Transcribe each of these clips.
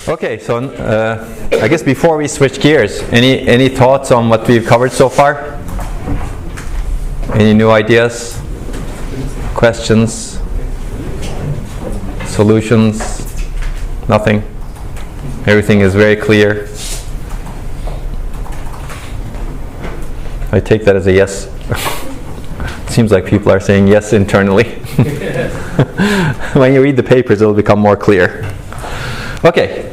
Okay, so I guess before we switch gears, any thoughts on what we've covered so far? Any new ideas, questions, solutions? Nothing? Everything is very clear. I take that as a yes. Seems like people are saying yes internally. When you read the papers, it'll become more clear. Okay,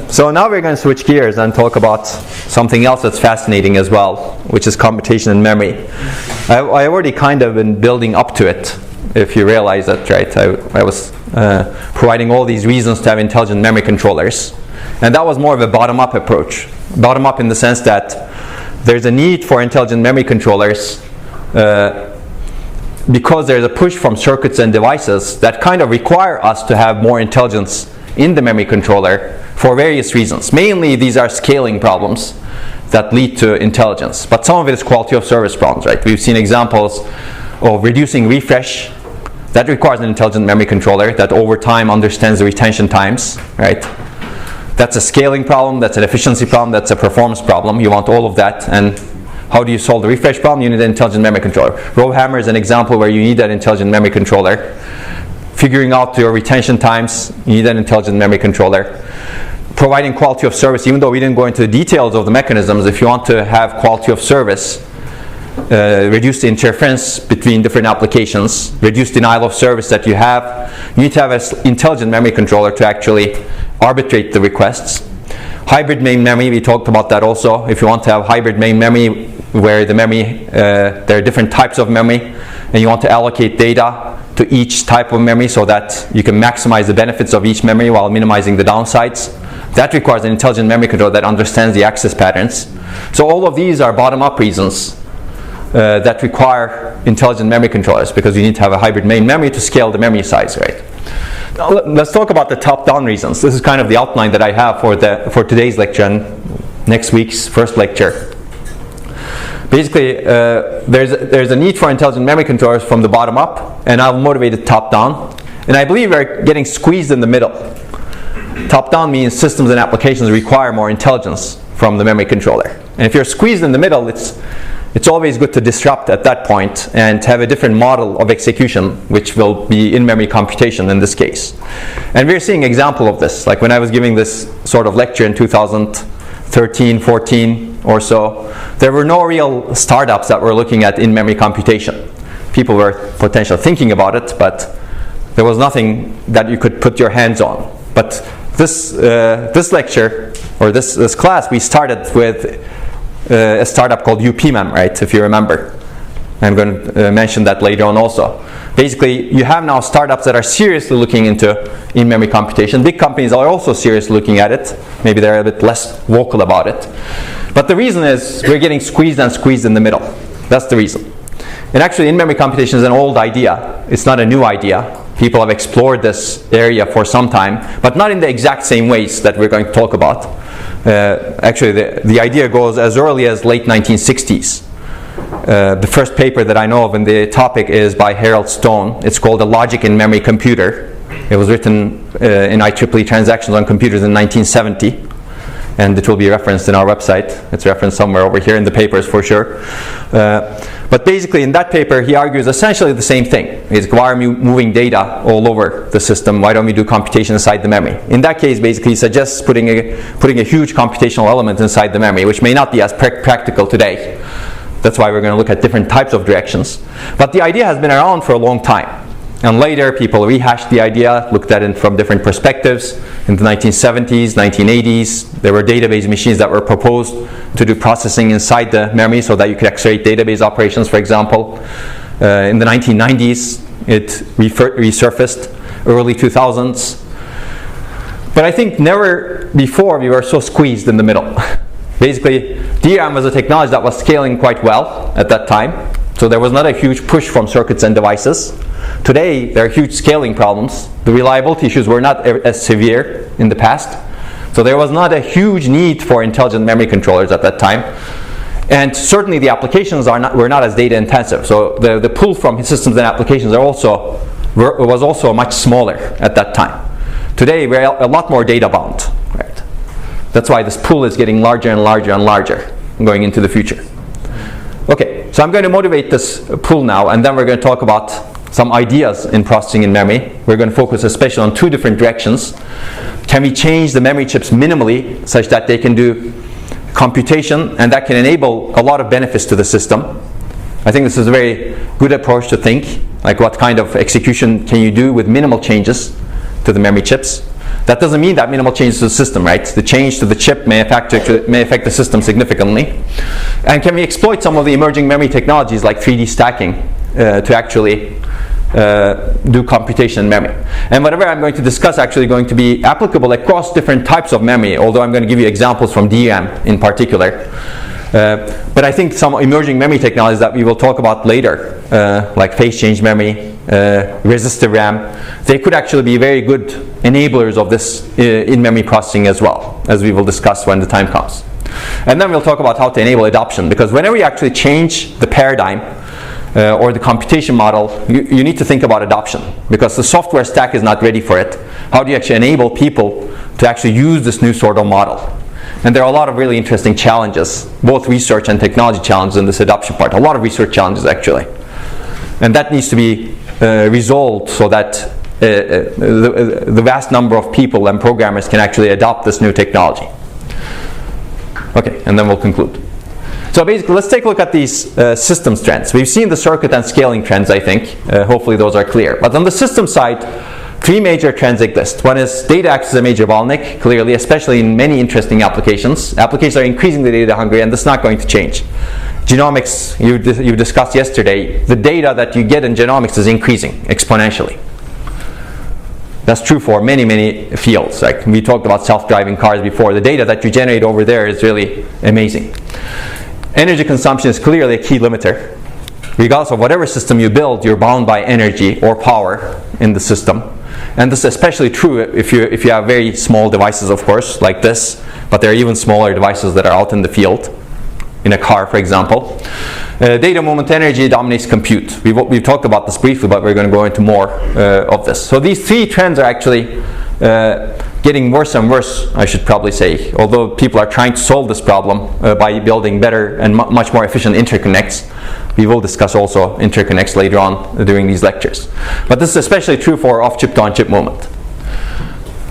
so now we're going to switch gears and talk about something else that's fascinating as well, which is computation and memory. I've already kind of been building up to it, if you realize that, right? I was providing all these reasons to have intelligent memory controllers. And that was more of a bottom-up approach. Bottom-up in the sense that there's a need for intelligent memory controllers because there's a push from circuits and devices that kind of require us to have more intelligence in the memory controller for various reasons. Mainly these are scaling problems that lead to intelligence, but some of it is quality of service problems, right? We've seen examples of reducing refresh. That requires an intelligent memory controller that over time understands the retention times, right? That's a scaling problem, that's an efficiency problem, that's a performance problem. You want all of that. And how do you solve the refresh problem? You need an intelligent memory controller. Row hammer is an example where you need that intelligent memory controller. Figuring out your retention times, you need an intelligent memory controller. Providing quality of service, even though we didn't go into the details of the mechanisms, if you want to have quality of service, reduce the interference between different applications, reduce denial of service that you have, you need to have an intelligent memory controller to actually arbitrate the requests. Hybrid main memory, we talked about that also. If you want to have hybrid main memory, where the memory, there are different types of memory, and you want to allocate data to each type of memory so that you can maximize the benefits of each memory while minimizing the downsides. That requires an intelligent memory controller that understands the access patterns. So all of these are bottom-up reasons that require intelligent memory controllers, because you need to have a hybrid main memory to scale the memory size, right? Now let's talk about the top-down reasons. This is kind of the outline that I have for today's lecture and next week's first lecture. Basically, there's a need for intelligent memory controllers from the bottom up, and I'll motivate it top down. And I believe we're getting squeezed in the middle. Top down means systems and applications require more intelligence from the memory controller. And if you're squeezed in the middle, it's always good to disrupt at that point and have a different model of execution, which will be in-memory computation in this case. And we're seeing an example of this. Like when I was giving this sort of lecture in 2013, 14 or so, there were no real startups that were looking at in-memory computation. People were potentially thinking about it, but there was nothing that you could put your hands on. But this lecture, or this class, we started with a startup called UPMEM, right, if you remember. I'm going to mention that later on also. Basically, you have now startups that are seriously looking into in-memory computation. Big companies are also seriously looking at it. Maybe they're a bit less vocal about it. But the reason is we're getting squeezed and squeezed in the middle. That's the reason. And actually, in-memory computation is an old idea. It's not a new idea. People have explored this area for some time, but not in the exact same ways that we're going to talk about. Actually, the idea goes as early as late 1960s. The first paper that I know of in the topic is by Harold Stone. It's called A Logic in Memory Computer. It was written in IEEE Transactions on Computers in 1970. And it will be referenced in our website. It's referenced somewhere over here in the papers for sure. But basically in that paper he argues essentially the same thing. It's why are we moving data all over the system? Why don't we do computation inside the memory? In that case basically he suggests putting a huge computational element inside the memory, which may not be as practical today. That's why we're going to look at different types of directions. But the idea has been around for a long time. And later people rehashed the idea, looked at it from different perspectives. In the 1970s, 1980s, there were database machines that were proposed to do processing inside the memory so that you could accelerate database operations, for example. In the 1990s, it resurfaced, early 2000s. But I think never before we were so squeezed in the middle. Basically, DRAM was a technology that was scaling quite well at that time. So there was not a huge push from circuits and devices. Today, there are huge scaling problems. The reliability issues were not as severe in the past. So there was not a huge need for intelligent memory controllers at that time. And certainly the applications were not as data intensive. So the pull from systems and applications was also much smaller at that time. Today we're a lot more data bound, right? That's why this pool is getting larger and larger and larger going into the future. Okay, so I'm going to motivate this pool now, and then we're going to talk about some ideas in processing in memory. We're going to focus especially on two different directions. Can we change the memory chips minimally such that they can do computation, and that can enable a lot of benefits to the system? I think this is a very good approach to think, like what kind of execution can you do with minimal changes to the memory chips. That doesn't mean that minimal changes to the system, right? The change to the chip may affect the system significantly. And can we exploit some of the emerging memory technologies like 3D stacking to actually do computation in memory? And whatever I'm going to discuss actually going to be applicable across different types of memory, although I'm going to give you examples from DRAM in particular. But I think some emerging memory technologies that we will talk about later, like phase change memory, resistive RAM, they could actually be very good enablers of this in-memory processing as well, as we will discuss when the time comes. And then we'll talk about how to enable adoption, because whenever you actually change the paradigm or the computation model, you need to think about adoption, because the software stack is not ready for it. How do you actually enable people to actually use this new sort of model? And there are a lot of really interesting challenges, both research and technology challenges in this adoption part. A lot of research challenges actually. And that needs to be resolved so that the vast number of people and programmers can actually adopt this new technology. Okay, and then we'll conclude. So basically, let's take a look at these systems trends. We've seen the circuit and scaling trends, I think. Hopefully those are clear. But on the system side, three major trends exist. One is data acts as a major bottleneck, clearly, especially in many interesting applications. Applications are increasingly data hungry, and this is not going to change. Genomics, you discussed yesterday, the data that you get in genomics is increasing exponentially. That's true for many, many fields. Like we talked about self-driving cars before. The data that you generate over there is really amazing. Energy consumption is clearly a key limiter. Regardless of whatever system you build, you're bound by energy or power in the system. And this is especially true if you have very small devices, of course, like this, but there are even smaller devices that are out in the field, in a car, for example. Data movement energy dominates compute. We've talked about this briefly, but we're going to go into more of this. So these three trends are actually getting worse and worse, I should probably say, although people are trying to solve this problem by building better and much more efficient interconnects. We will discuss also interconnects later on during these lectures. But this is especially true for off-chip to on-chip movement.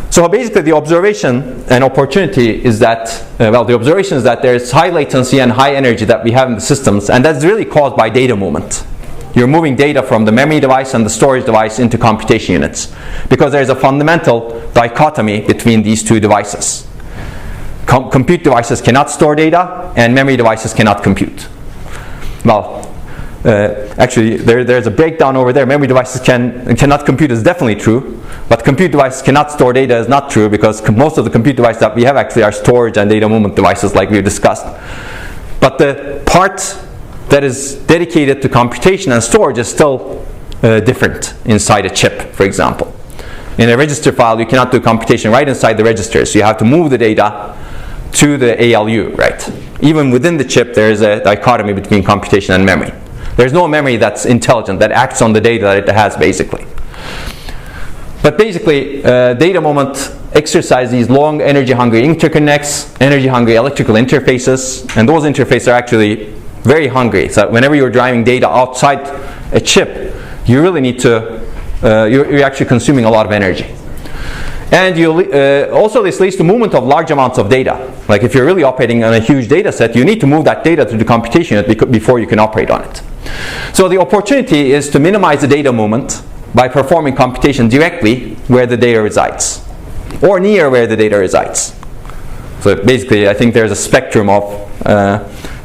So basically the observation and opportunity is that, the observation is that there's high latency and high energy that we have in the systems, and that's really caused by data movement. You're moving data from the memory device and the storage device into computation units, because there's a fundamental dichotomy between these two devices. Compute devices cannot store data, and memory devices cannot compute. Well, actually, there's a breakdown over there. Memory devices cannot compute is definitely true, but compute devices cannot store data is not true, because most of the compute devices that we have actually are storage and data movement devices like we've discussed. But the part that is dedicated to computation and storage is still different inside a chip, for example. In a register file, you cannot do computation right inside the register, so you have to move the data to the ALU, right? Even within the chip, there is a dichotomy between computation and memory. There's no memory that's intelligent, that acts on the data that it has, basically. But basically, data moment exercise these long energy-hungry interconnects, energy-hungry electrical interfaces, and those interfaces are actually very hungry. So whenever you're driving data outside a chip, you really need to, you're actually consuming a lot of energy. And also this leads to movement of large amounts of data. Like if you're really operating on a huge data set, you need to move that data to the computation unit before you can operate on it. So the opportunity is to minimize the data movement by performing computation directly where the data resides, or near where the data resides. So basically, I think there's a spectrum of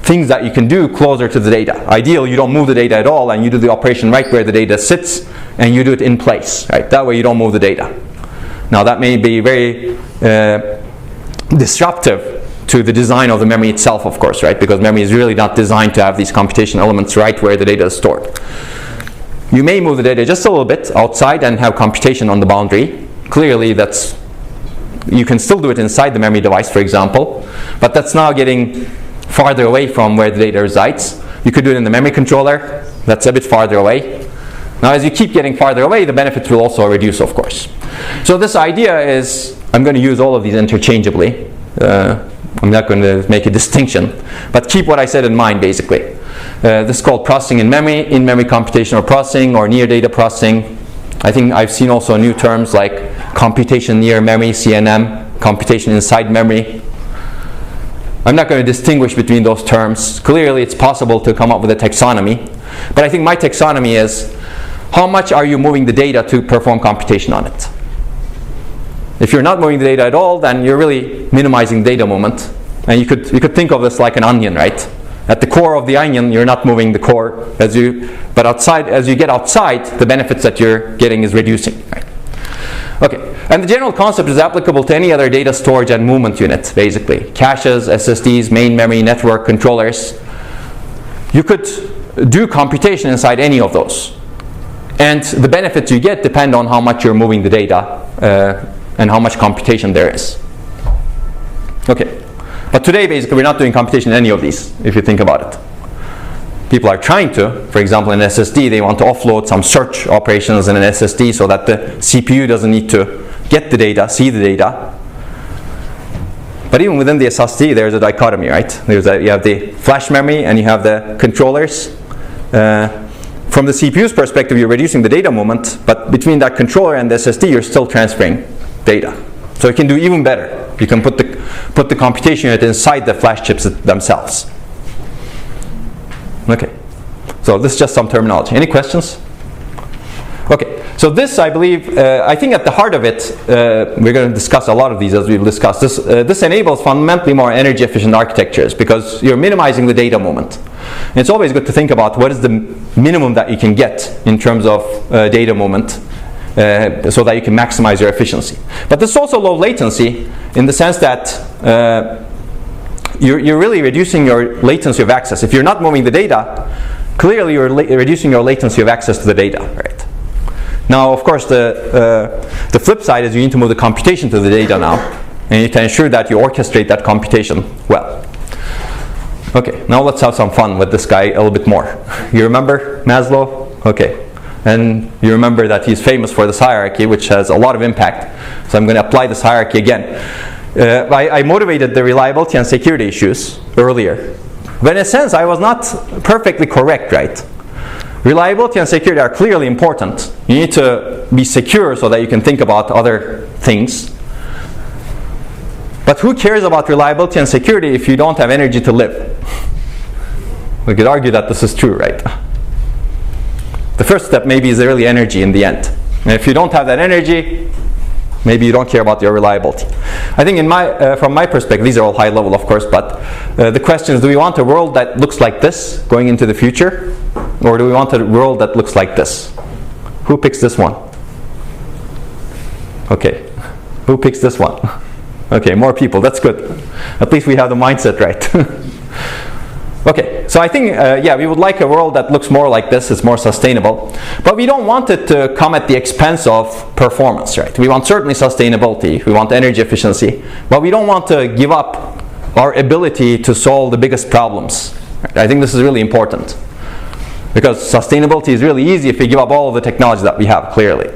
things that you can do closer to the data. Ideally, you don't move the data at all, and you do the operation right where the data sits, and you do it in place. Right? That way you don't move the data. Now that may be very disruptive to the design of the memory itself, of course, right? Because memory is really not designed to have these computation elements right where the data is stored. You may move the data just a little bit outside and have computation on the boundary. Clearly, you can still do it inside the memory device, for example, but that's now getting farther away from where the data resides. You could do it in the memory controller. That's a bit farther away. Now, as you keep getting farther away, the benefits will also reduce, of course. So this idea is, I'm going to use all of these interchangeably. I'm not going to make a distinction, but keep what I said in mind basically. This is called processing in memory computational processing, or near data processing. I think I've seen also new terms like computation near memory, CNM, computation inside memory. I'm not going to distinguish between those terms. Clearly it's possible to come up with a taxonomy, but I think my taxonomy is, how much are you moving the data to perform computation on it? If you're not moving the data at all, then you're really minimizing data movement. And you could think of this like an onion, right? At the core of the onion, you're not moving the core, but outside, as you get outside, the benefits that you're getting is reducing, right? Okay, and the general concept is applicable to any other data storage and movement unit, basically. Caches, SSDs, main memory, network, controllers. You could do computation inside any of those. And the benefits you get depend on how much you're moving the data and how much computation there is. Okay, but today basically we're not doing computation in any of these, if you think about it. People are trying to. For example, in SSD, they want to offload some search operations in an SSD so that the CPU doesn't need to get the data, see the data. But even within the SSD, there's a dichotomy, right? You have the flash memory and you have the controllers. From the CPU's perspective, you're reducing the data movement, but between that controller and the SSD, you're still transferring data. So you can do even better. You can put the computation unit inside the flash chips themselves. Okay, so this is just some terminology. Any questions? Okay, so this, I believe, I think at the heart of it, we're going to discuss a lot of these as we've discussed. This enables fundamentally more energy efficient architectures because you're minimizing the data movement. And it's always good to think about what is the minimum that you can get in terms of data movement so that you can maximize your efficiency. But this is also low latency in the sense that you're really reducing your latency of access. If you're not moving the data, clearly you're reducing your latency of access to the data, right? Now, of course, the flip side is you need to move the computation to the data now, and you need to ensure that you orchestrate that computation well. Okay, now let's have some fun with this guy a little bit more. You remember Maslow? Okay, and you remember that he's famous for this hierarchy, which has a lot of impact. So I'm going to apply this hierarchy again. I motivated the reliability and security issues earlier. But in a sense, I was not perfectly correct, right? Reliability and security are clearly important. You need to be secure so that you can think about other things. But who cares about reliability and security if you don't have energy to live? We could argue that this is true, right? The first step maybe is really energy in the end. And if you don't have that energy, maybe you don't care about your reliability. I think from my perspective, these are all high level, of course, but the question is, do we want a world that looks like this going into the future? Or do we want a world that looks like this? Who picks this one? Okay. Who picks this one? Okay, more people. That's good. At least we have the mindset right. Okay, so I think, we would like a world that looks more like this. It's more sustainable. But we don't want it to come at the expense of performance, right? We want certainly sustainability. We want energy efficiency. But we don't want to give up our ability to solve the biggest problems. Right? I think this is really important. Because sustainability is really easy if we give up all of the technology that we have, clearly.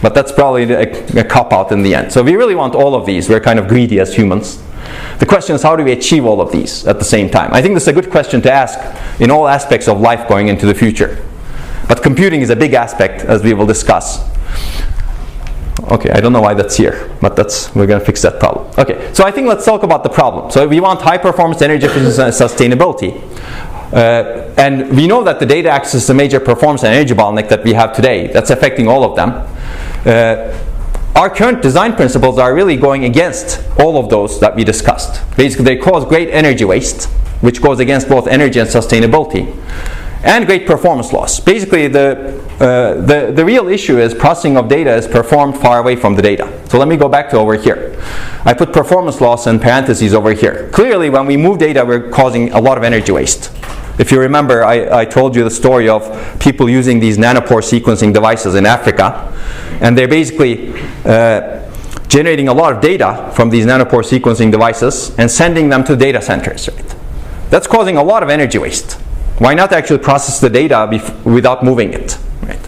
But that's probably a cop-out in the end. So if we really want all of these, we're kind of greedy as humans. The question is, how do we achieve all of these at the same time? I think this is a good question to ask in all aspects of life going into the future. But computing is a big aspect, as we will discuss. Okay, I don't know why that's here, but we're going to fix that problem. Okay, so I think let's talk about the problem. So we want high performance, energy efficiency, and sustainability. And we know that the data access is a major performance and energy bottleneck that we have today. That's affecting all of them. Our current design principles are really going against all of those that we discussed. Basically, they cause great energy waste, which goes against both energy and sustainability, and great performance loss. Basically, the real issue is processing of data is performed far away from the data. So let me go back to over here. I put performance loss in parentheses over here. Clearly, when we move data, we're causing a lot of energy waste. If you remember, I told you the story of people using these nanopore sequencing devices in Africa, and they're basically generating a lot of data from these nanopore sequencing devices and sending them to data centers. Right? That's causing a lot of energy waste. Why not actually process the data without moving it? Right?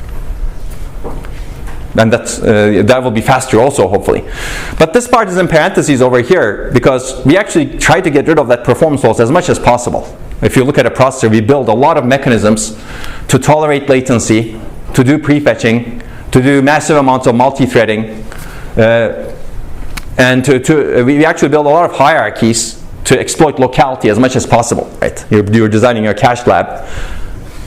And that will be faster also, hopefully. But this part is in parentheses over here because we actually try to get rid of that performance loss as much as possible. If you look at a processor, we build a lot of mechanisms to tolerate latency, to do prefetching, to do massive amounts of multi-threading, and we actually build a lot of hierarchies to exploit locality as much as possible. Right? You're designing your cache lab.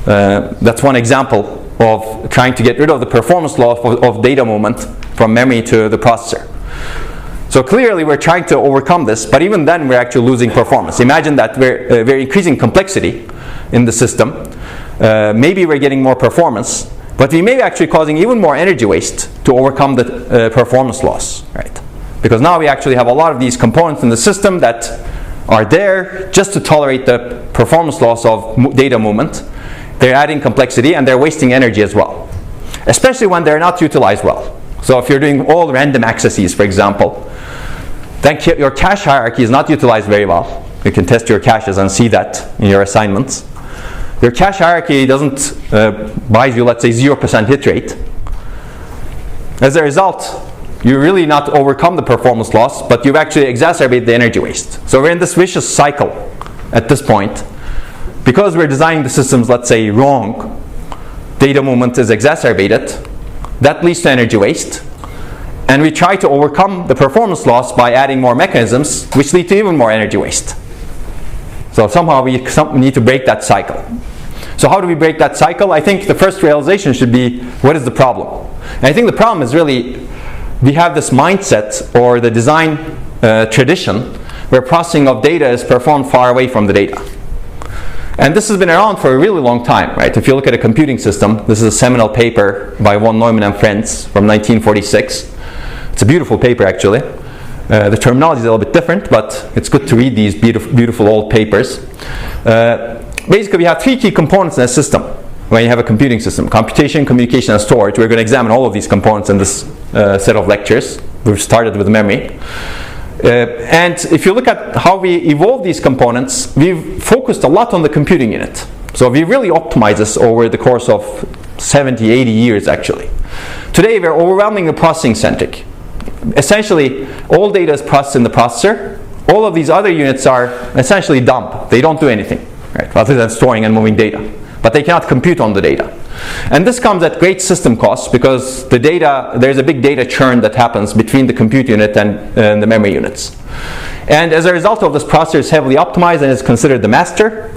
That's one example of trying to get rid of the performance loss of data movement from memory to the processor. So clearly we're trying to overcome this, but even then we're actually losing performance. Imagine that we're increasing complexity in the system. Maybe we're getting more performance, but we may be actually causing even more energy waste to overcome the performance loss, right? Because now we actually have a lot of these components in the system that are there just to tolerate the performance loss of data movement. They're adding complexity and they're wasting energy as well, especially when they're not utilized well. So if you're doing all random accesses, for example, then your cache hierarchy is not utilized very well. You can test your caches and see that in your assignments. Your cache hierarchy doesn't buy you, let's say, 0% hit rate. As a result, you really not overcome the performance loss, but you've actually exacerbated the energy waste. So we're in this vicious cycle at this point. Because we're designing the systems, let's say, wrong, data movement is exacerbated. That leads to energy waste. And we try to overcome the performance loss by adding more mechanisms, which lead to even more energy waste. So somehow we need to break that cycle. So how do we break that cycle? I think the first realization should be, what is the problem? And I think the problem is really, we have this mindset or the design tradition where processing of data is performed far away from the data. And this has been around for a really long time, right? If you look at a computing system, this is a seminal paper by von Neumann and friends from 1946. It's a beautiful paper, actually. The terminology is a little bit different, but it's good to read these beautiful old papers. Basically, we have three key components in a system when you have a computing system: computation, communication, and storage. We're going to examine all of these components in this set of lectures. We've started with memory. And if you look at how we evolve these components, we've focused a lot on the computing unit. So we really optimized this over the course of 70, 80 years, actually. Today, we're overwhelmingly processing-centric. Essentially, all data is processed in the processor. All of these other units are essentially dumb. They don't do anything, right, other than storing and moving data. But they cannot compute on the data. And this comes at great system costs because the data, there's a big data churn that happens between the compute unit and the memory units. And as a result of this, processor is heavily optimized and is considered the master.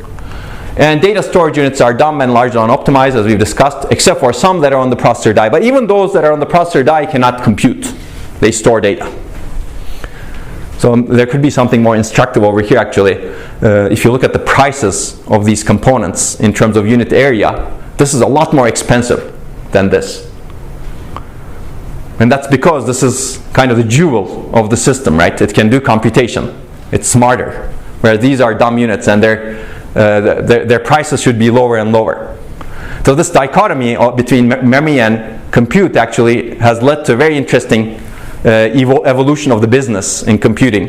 And data storage units are dumb and largely unoptimized, as we've discussed, except for some that are on the processor die. But even those that are on the processor die cannot compute. They store data. So there could be something more instructive over here, actually. If you look at the prices of these components in terms of unit area, this is a lot more expensive than this. And that's because this is kind of the jewel of the system, right? It can do computation. It's smarter. Whereas these are dumb units and their prices should be lower and lower. So this dichotomy between memory and compute actually has led to a very interesting evolution of the business in computing.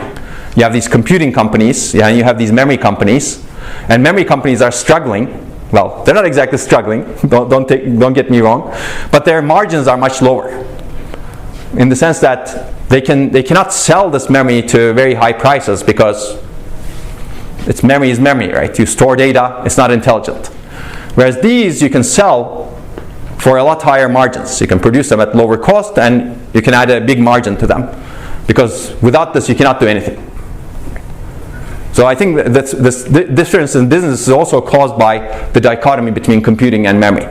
You have these computing companies, and you have these memory companies, and memory companies are struggling. Well, they're not exactly struggling, don't get me wrong, but their margins are much lower in the sense that they cannot sell this memory to very high prices because its memory is memory, right? You store data, it's not intelligent. Whereas these you can sell for a lot higher margins. You can produce them at lower cost and you can add a big margin to them because without this you cannot do anything. So I think that this difference in business is also caused by the dichotomy between computing and memory.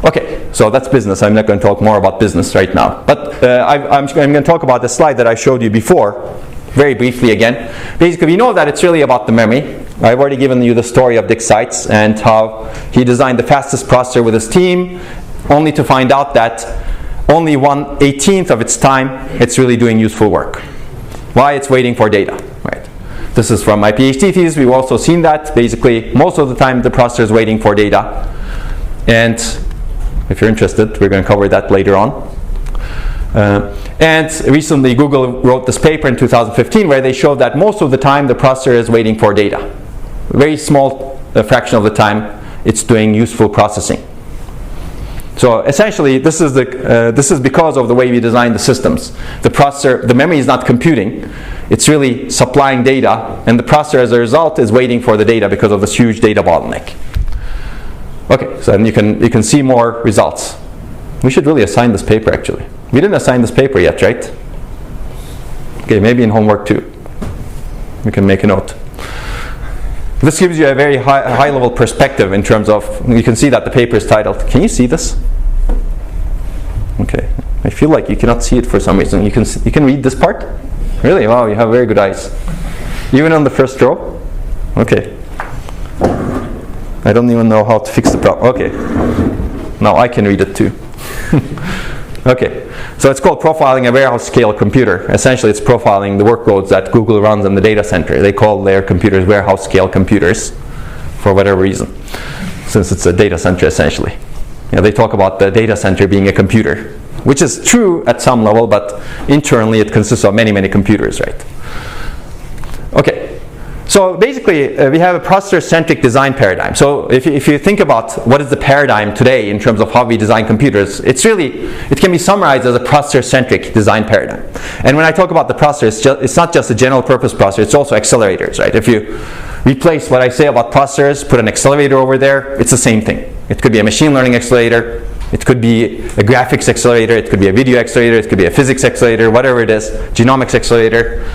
Okay, so that's business. I'm not going to talk more about business right now. But I'm going to talk about the slide that I showed you before, very briefly again. Basically, we know that it's really about the memory. I've already given you the story of Dick Seitz and how he designed the fastest processor with his team, only to find out that only 1/18 of its time it's really doing useful work. Why? It's waiting for data, right? This is from my PhD thesis. We've also seen that basically most of the time the processor is waiting for data. And if you're interested, we're going to cover that later on. And recently Google wrote this paper in 2015 where they showed that most of the time the processor is waiting for data. A very small fraction of the time it's doing useful processing. So essentially, this is because of the way we design the systems. The processor, the memory is not computing; it's really supplying data, and the processor, as a result, is waiting for the data because of this huge data bottleneck. Okay, so then you can see more results. We should really assign this paper. Actually, we didn't assign this paper yet, right? Okay, maybe in homework too. We can make a note. This gives you a very high level perspective in terms of, you can see that the paper is titled. Can you see this? Okay, I feel like you cannot see it for some reason. You can read this part? Really? Wow, you have very good eyes. Even on the first row? Okay. I don't even know how to fix the problem. Okay. Now I can read it too. Okay, so it's called profiling a warehouse scale computer. Essentially, it's profiling the workloads that Google runs in the data center. They call their computers warehouse scale computers for whatever reason, since it's a data center essentially. Yeah, they talk about the data center being a computer, which is true at some level, but internally it consists of many, many computers, right? Okay. So basically, we have a processor-centric design paradigm. So if you think about what is the paradigm today in terms of how we design computers, it can be summarized as a processor-centric design paradigm. And when I talk about the processor, it's not just a general purpose processor, it's also accelerators, right? If you replace what I say about processors, put an accelerator over there, it's the same thing. It could be a machine learning accelerator, it could be a graphics accelerator, it could be a video accelerator, it could be a physics accelerator, whatever it is, genomics accelerator.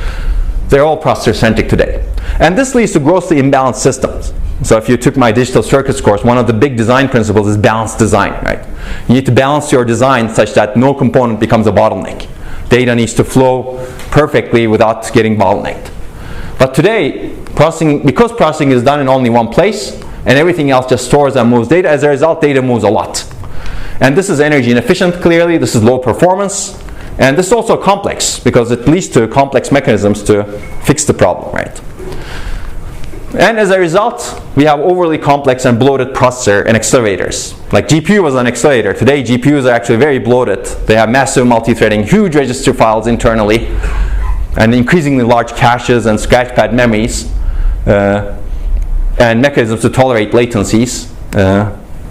They're all processor-centric today. And this leads to grossly imbalanced systems. So if you took my digital circuits course, one of the big design principles is balanced design, right? You need to balance your design such that no component becomes a bottleneck. Data needs to flow perfectly without getting bottlenecked. But today, because processing is done in only one place, and everything else just stores and moves data, as a result, data moves a lot. And this is energy inefficient, clearly. This is low performance. And this is also complex, because it leads to complex mechanisms to fix the problem, right? And as a result, we have overly complex and bloated processor and accelerators. Like GPU was an accelerator. Today, GPUs are actually very bloated. They have massive multi-threading, huge register files internally, and increasingly large caches and scratchpad memories, and mechanisms to tolerate latencies.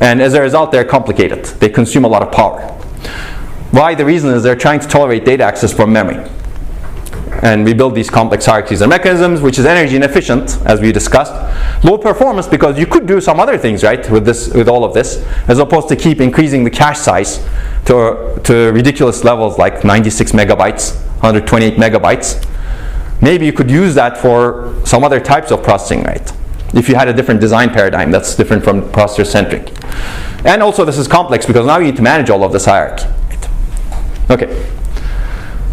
And as a result, they're complicated. They consume a lot of power. Why? The reason is they're trying to tolerate data access from memory. And we build these complex hierarchies and mechanisms, which is energy inefficient, as we discussed. Low performance, because you could do some other things, right, with all of this, as opposed to keep increasing the cache size to ridiculous levels like 96 megabytes, 128 megabytes. Maybe you could use that for some other types of processing, right? If you had a different design paradigm that's different from processor-centric. And also this is complex because now you need to manage all of this hierarchy. Okay,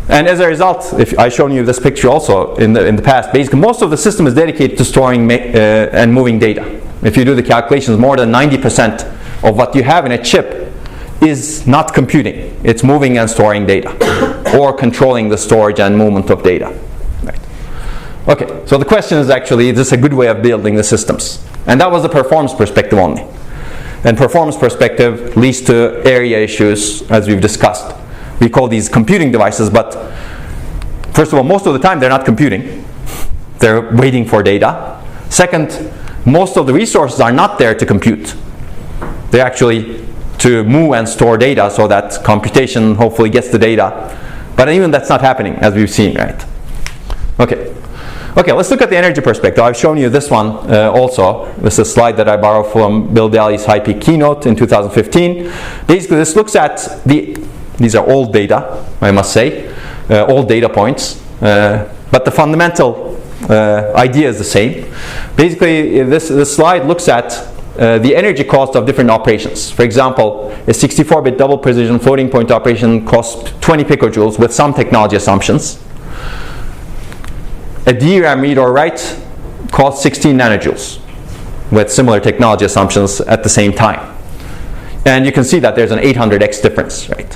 and as a result, if I've shown you this picture also in the past, basically most of the system is dedicated to storing and moving data. If you do the calculations, more than 90% of what you have in a chip is not computing. It's moving and storing data, or controlling the storage and movement of data. Right. Okay, so the question is actually, is this a good way of building the systems? And that was the performance perspective only. And performance perspective leads to area issues, as we've discussed. We call these computing devices, but first of all, most of the time they're not computing. They're waiting for data. Second, most of the resources are not there to compute. They're actually to move and store data so that computation hopefully gets the data. But even that's not happening, as we've seen, right? Okay, let's look at the energy perspective. I've shown you this one also. This is a slide that I borrowed from Bill Daly's High Peak keynote in 2015. Basically, this looks at these are old data, I must say, old data points, but the fundamental idea is the same. Basically, this slide looks at the energy cost of different operations. For example, a 64-bit double precision floating point operation costs 20 picojoules with some technology assumptions. A DRAM read or write costs 16 nanojoules with similar technology assumptions at the same time. And you can see that there's an 800x difference, right?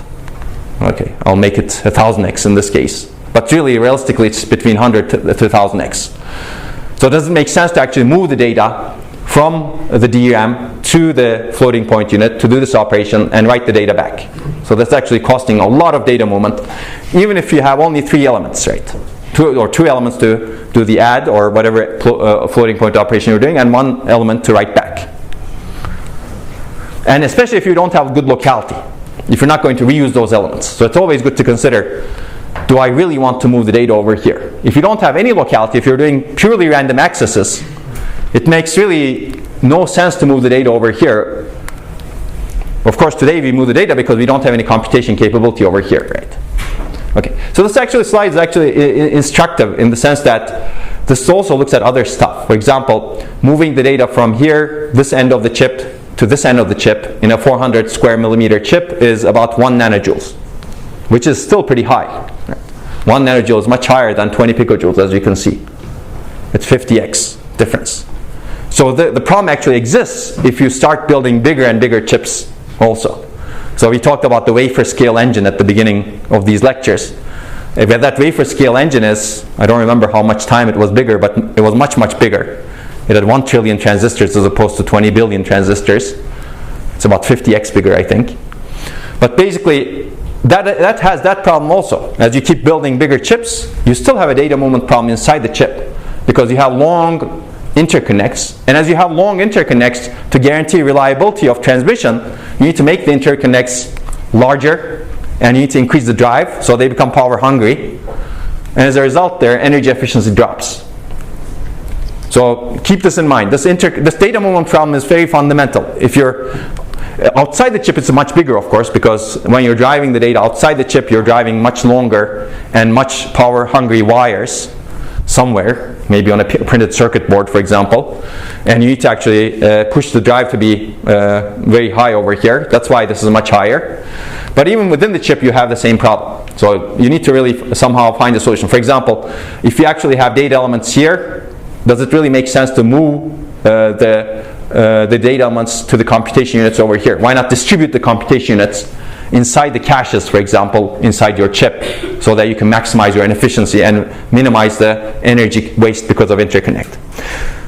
Okay, I'll make it 1000x in this case. But really, realistically, it's between 100 to 1000x. So does it make sense to actually move the data from the DRAM to the floating point unit to do this operation and write the data back? So that's actually costing a lot of data movement, even if you have only 3 elements, right? Two elements to do the add or whatever floating point operation you're doing, and 1 element to write back. And especially if you don't have good locality, if you're not going to reuse those elements. So it's always good to consider, do I really want to move the data over here? If you don't have any locality, if you're doing purely random accesses, it makes really no sense to move the data over here. Of course, today we move the data because we don't have any computation capability over here, right? Okay, so this slide is actually instructive in the sense that this also looks at other stuff. For example, moving the data from here, this end of the chip, to this end of the chip in a 400 square millimeter chip is about 1 nanojoules, which is still pretty high. Right? 1 nanojoule is much higher than 20 picojoules, as you can see. It's 50x difference. So the problem actually exists if you start building bigger and bigger chips also. So we talked about the wafer scale engine at the beginning of these lectures. If that wafer scale engine is, I don't remember how much time it was bigger, but it was much, much bigger. It had 1 trillion transistors as opposed to 20 billion transistors. It's about 50x bigger, I think. But basically, that has that problem also. As you keep building bigger chips, you still have a data movement problem inside the chip because you have long interconnects. And as you have long interconnects, to guarantee reliability of transmission, you need to make the interconnects larger and you need to increase the drive so they become power hungry. And as a result, their energy efficiency drops. So keep this in mind. This data movement problem is very fundamental. If you're outside the chip, it's much bigger, of course, because when you're driving the data outside the chip, you're driving much longer and much power hungry wires somewhere, maybe on a printed circuit board, for example, and you need to actually push the drive to be very high over here. That's why this is much higher. But even within the chip, you have the same problem. So you need to really somehow find a solution. For example, if you actually have data elements here, does it really make sense to move the data elements to the computation units over here? Why not distribute the computation units inside the caches, for example, inside your chip, so that you can maximize your efficiency and minimize the energy waste because of interconnect?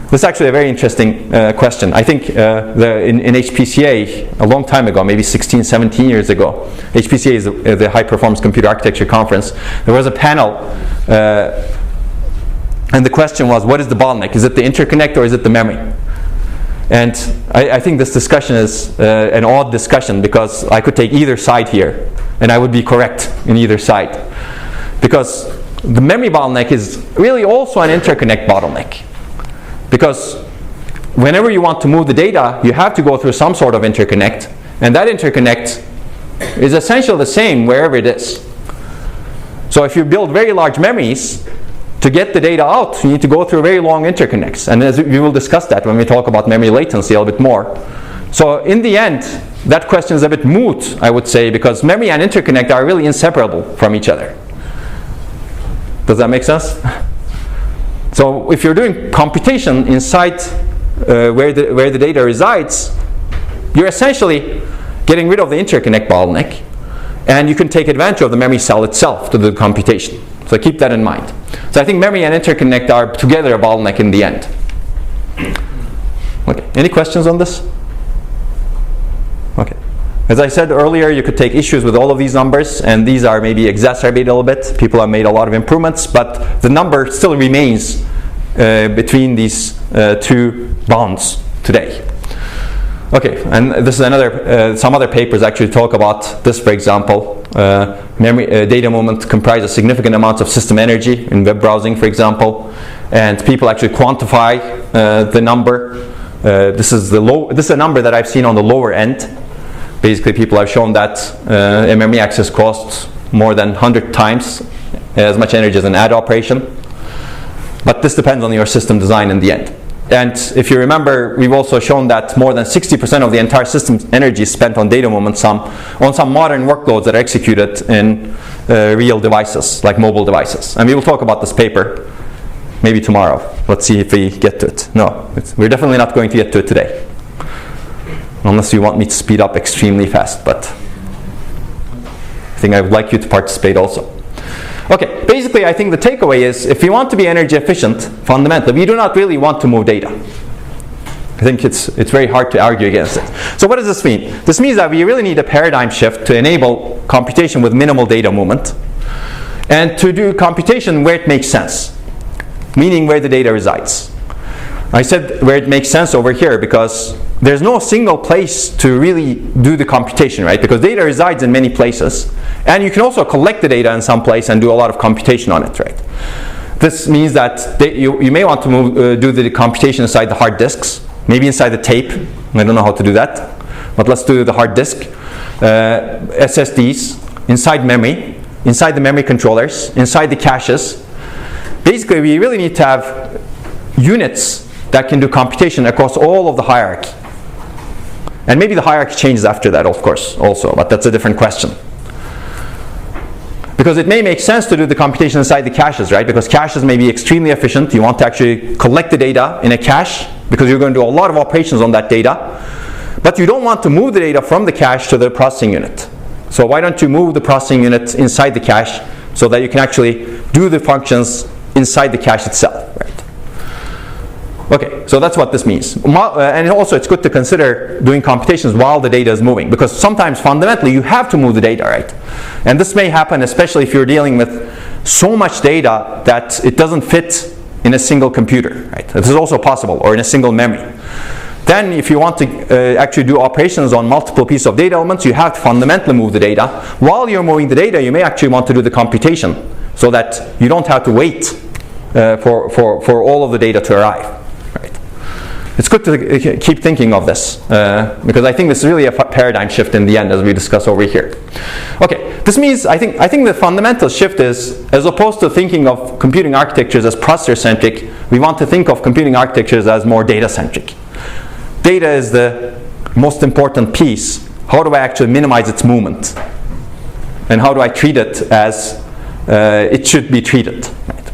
This is actually a very interesting question. I think in HPCA, a long time ago, maybe 16, 17 years ago, HPCA is the High Performance Computer Architecture Conference, there was a panel and the question was, what is the bottleneck? Is it the interconnect or is it the memory? And I think this discussion is an odd discussion because I could take either side here and I would be correct in either side. Because the memory bottleneck is really also an interconnect bottleneck. Because whenever you want to move the data, you have to go through some sort of interconnect, and that interconnect is essentially the same wherever it is. So if you build very large memories, to get the data out, you need to go through very long interconnects. And as we will discuss that when we talk about memory latency a little bit more. So in the end, that question is a bit moot, I would say, because memory and interconnect are really inseparable from each other. Does that make sense? So if you're doing computation inside where the data resides, you're essentially getting rid of the interconnect bottleneck, and you can take advantage of the memory cell itself to do the computation. So keep that in mind. So I think memory and interconnect are together a bottleneck in the end. Okay, any questions on this? Okay. As I said earlier, you could take issues with all of these numbers, and these are maybe exacerbated a little bit. People have made a lot of improvements, but the number still remains between these two bounds today. Okay, and this is another, some other papers actually talk about this, for example. Memory data movement comprises significant amounts of system energy in web browsing, for example, and people actually quantify the number. This is a number that I've seen on the lower end. Basically, people have shown that a memory access costs more than 100 times as much energy as an add operation. But this depends on your system design in the end. And if you remember, we've also shown that more than 60% of the entire system's energy is spent on data movement on some modern workloads that are executed in real devices, like mobile devices. And we will talk about this paper maybe tomorrow. Let's see if we get to it. No, we're definitely not going to get to it today. Unless you want me to speed up extremely fast, but I think I would like you to participate also. Okay, basically I think the takeaway is, if you want to be energy efficient, fundamentally, we do not really want to move data. I think it's very hard to argue against it. So what does this mean? This means that we really need a paradigm shift to enable computation with minimal data movement, and to do computation where it makes sense, meaning where the data resides. I said where it makes sense over here because there's no single place to really do the computation, right? Because data resides in many places. And you can also collect the data in some place and do a lot of computation on it, right? This means that you may want to do the computation inside the hard disks, maybe inside the tape. I don't know how to do that, but let's do the hard disk. SSDs, inside memory, inside the memory controllers, inside the caches. Basically, we really need to have units that can do computation across all of the hierarchy. And maybe the hierarchy changes after that, of course, also, but that's a different question. Because it may make sense to do the computation inside the caches, right? Because caches may be extremely efficient. You want to actually collect the data in a cache because you're going to do a lot of operations on that data. But you don't want to move the data from the cache to the processing unit. So why don't you move the processing unit inside the cache so that you can actually do the functions inside the cache itself, right? Okay, so that's what this means. And also it's good to consider doing computations while the data is moving, because sometimes fundamentally you have to move the data, right? And this may happen especially if you're dealing with so much data that it doesn't fit in a single computer, right? This is also possible, or in a single memory. Then if you want to actually do operations on multiple pieces of data elements, you have to fundamentally move the data. While you're moving the data, you may actually want to do the computation so that you don't have to wait for all of the data to arrive. It's good to keep thinking of this because I think this is really a paradigm shift in the end, as we discuss over here. Okay, this means I think the fundamental shift is, as opposed to thinking of computing architectures as processor-centric, we want to think of computing architectures as more data-centric. Data is the most important piece. How do I actually minimize its movement? And how do I treat it as it should be treated? Right.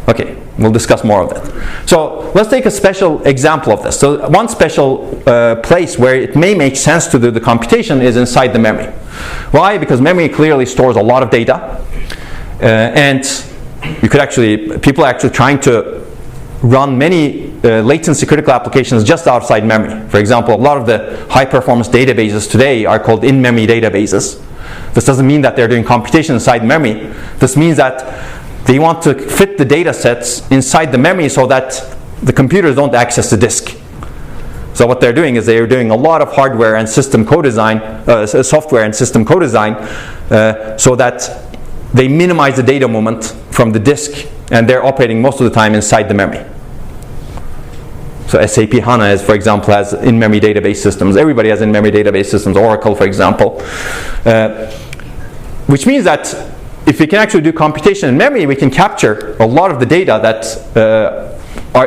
Okay. We'll discuss more of that. So let's take a special example of this. So one special place where it may make sense to do the computation is inside the memory. Why? Because memory clearly stores a lot of data, and you could people are actually trying to run many latency critical applications just outside memory. For example, a lot of the high performance databases today are called in-memory databases. This doesn't mean that they're doing computation inside memory. This means that they want to fit the data sets inside the memory so that the computers don't access the disk. So what they're doing is they're doing a lot of hardware and system co-design, software and system co-design, so that they minimize the data movement from the disk, and they're operating most of the time inside the memory. So SAP HANA, for example, has in-memory database systems. Everybody has in-memory database systems, Oracle, for example. Which means that if we can actually do computation in memory, we can capture a lot of the data that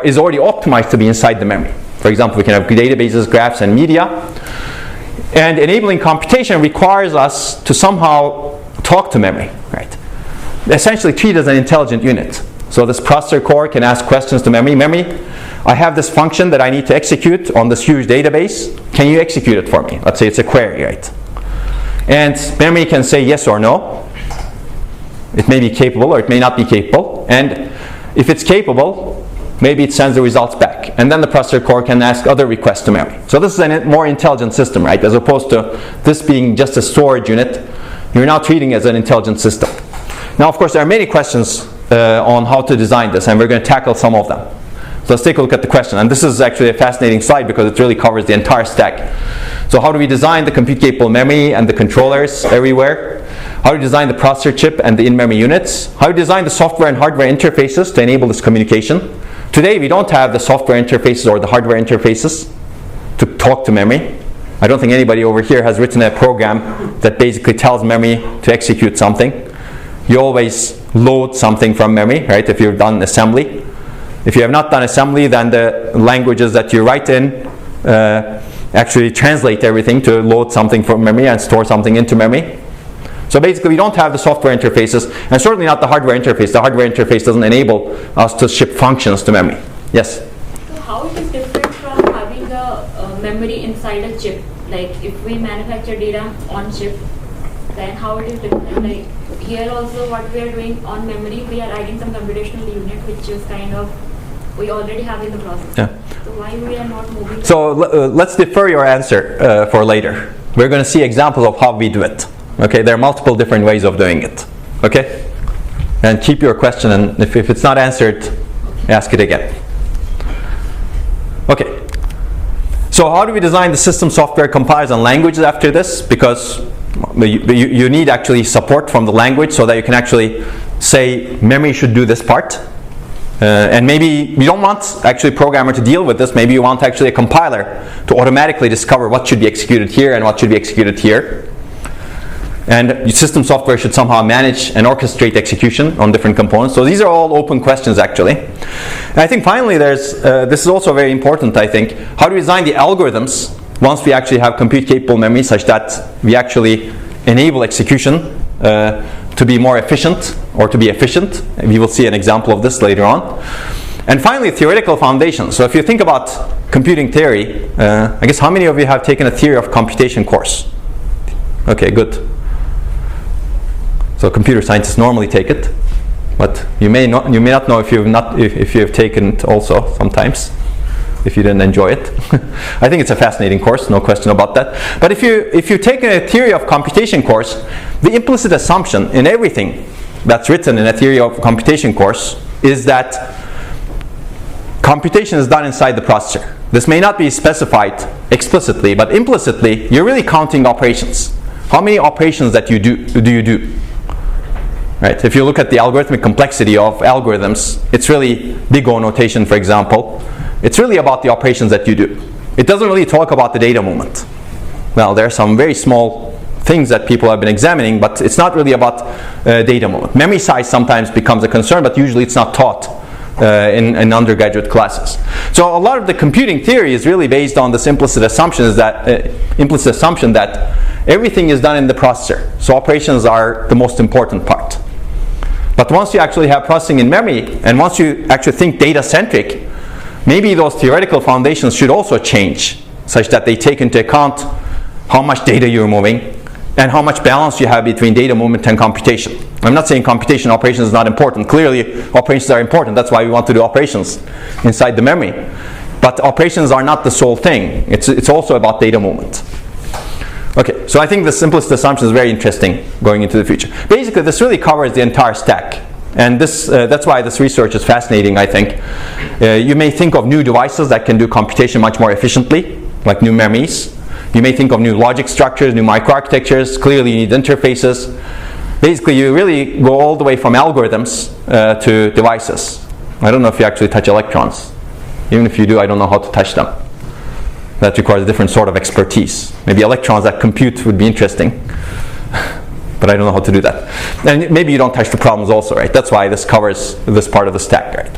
is already optimized to be inside the memory. For example, we can have databases, graphs, and media. And enabling computation requires us to somehow talk to memory, right? Essentially treat it as an intelligent unit. So this processor core can ask questions to memory. Memory, I have this function that I need to execute on this huge database. Can you execute it for me? Let's say it's a query, right? And memory can say yes or no. It may be capable or it may not be capable. And if it's capable, maybe it sends the results back. And then the processor core can ask other requests to memory. So this is a more intelligent system, right? As opposed to this being just a storage unit, you're now treating it as an intelligent system. Now, of course, there are many questions on how to design this, and we're going to tackle some of them. So let's take a look at the question. And this is actually a fascinating slide because it really covers the entire stack. So how do we design the compute-capable memory and the controllers everywhere? How do we design the processor chip and the in-memory units? How do we design the software and hardware interfaces to enable this communication? Today we don't have the software interfaces or the hardware interfaces to talk to memory. I don't think anybody over here has written a program that basically tells memory to execute something. You always load something from memory, right, if you've done assembly. If you have not done assembly, then the languages that you write in actually translate everything to load something from memory and store something into memory. So basically we don't have the software interfaces, and certainly not the hardware interface. The hardware interface doesn't enable us to ship functions to memory. Yes? So how it is different from having a memory inside a chip? Like if we manufacture data on chip, then how it is different? Like here also what we are doing on memory, we are adding some computational unit which is kind of we already have in the process. Yeah. So why we are not moving? So let's defer your answer for later. We're going to see examples of how we do it. Okay, there are multiple different ways of doing it. Okay? And keep your question, and if it's not answered, ask it again. Okay. So how do we design the system software compilers and languages after this? Because you need actually support from the language so that you can actually say memory should do this part. And maybe you don't want actually a programmer to deal with this. Maybe you want actually a compiler to automatically discover what should be executed here and what should be executed here. And your system software should somehow manage and orchestrate execution on different components. So these are all open questions actually. And I think finally this is also very important, I think. How do we design the algorithms once we actually have compute capable memory such that we actually enable execution to be more efficient or to be efficient? We will see an example of this later on. And finally, theoretical foundation. So if you think about computing theory, I guess how many of you have taken a theory of computation course? Okay, good. So computer scientists normally take it, but you may not know if you've taken it also sometimes, if you didn't enjoy it. I think it's a fascinating course, no question about that. But if you've taken a theory of computation course, the implicit assumption in everything that's written in a theory of computation course is that computation is done inside the processor. This may not be specified explicitly, but implicitly you're really counting operations. How many operations that you do? Right? If you look at the algorithmic complexity of algorithms, it's really big O notation, for example. It's really about the operations that you do. It doesn't really talk about the data movement. Well, there are some very small things that people have been examining, but it's not really about data movement. Memory size sometimes becomes a concern, but usually it's not taught in undergraduate classes. So a lot of the computing theory is really based on this implicit assumption that everything is done in the processor. So operations are the most important part. But once you actually have processing in memory, and once you actually think data-centric, maybe those theoretical foundations should also change, such that they take into account how much data you're moving and how much balance you have between data movement and computation. I'm not saying computation operations is not important. Clearly, operations are important. That's why we want to do operations inside the memory. But operations are not the sole thing. It's also about data movement. Okay, so I think the simplest assumption is very interesting going into the future. Basically, this really covers the entire stack. And that's why this research is fascinating, I think. You may think of new devices that can do computation much more efficiently, like new memories. You may think of new logic structures, new microarchitectures. Clearly, you need interfaces. Basically, you really go all the way from algorithms to devices. I don't know if you actually touch electrons. Even if you do, I don't know how to touch them. That requires a different sort of expertise. Maybe electrons that compute would be interesting. But I don't know how to do that. And maybe you don't touch the problems also, right? That's why this covers this part of the stack, right?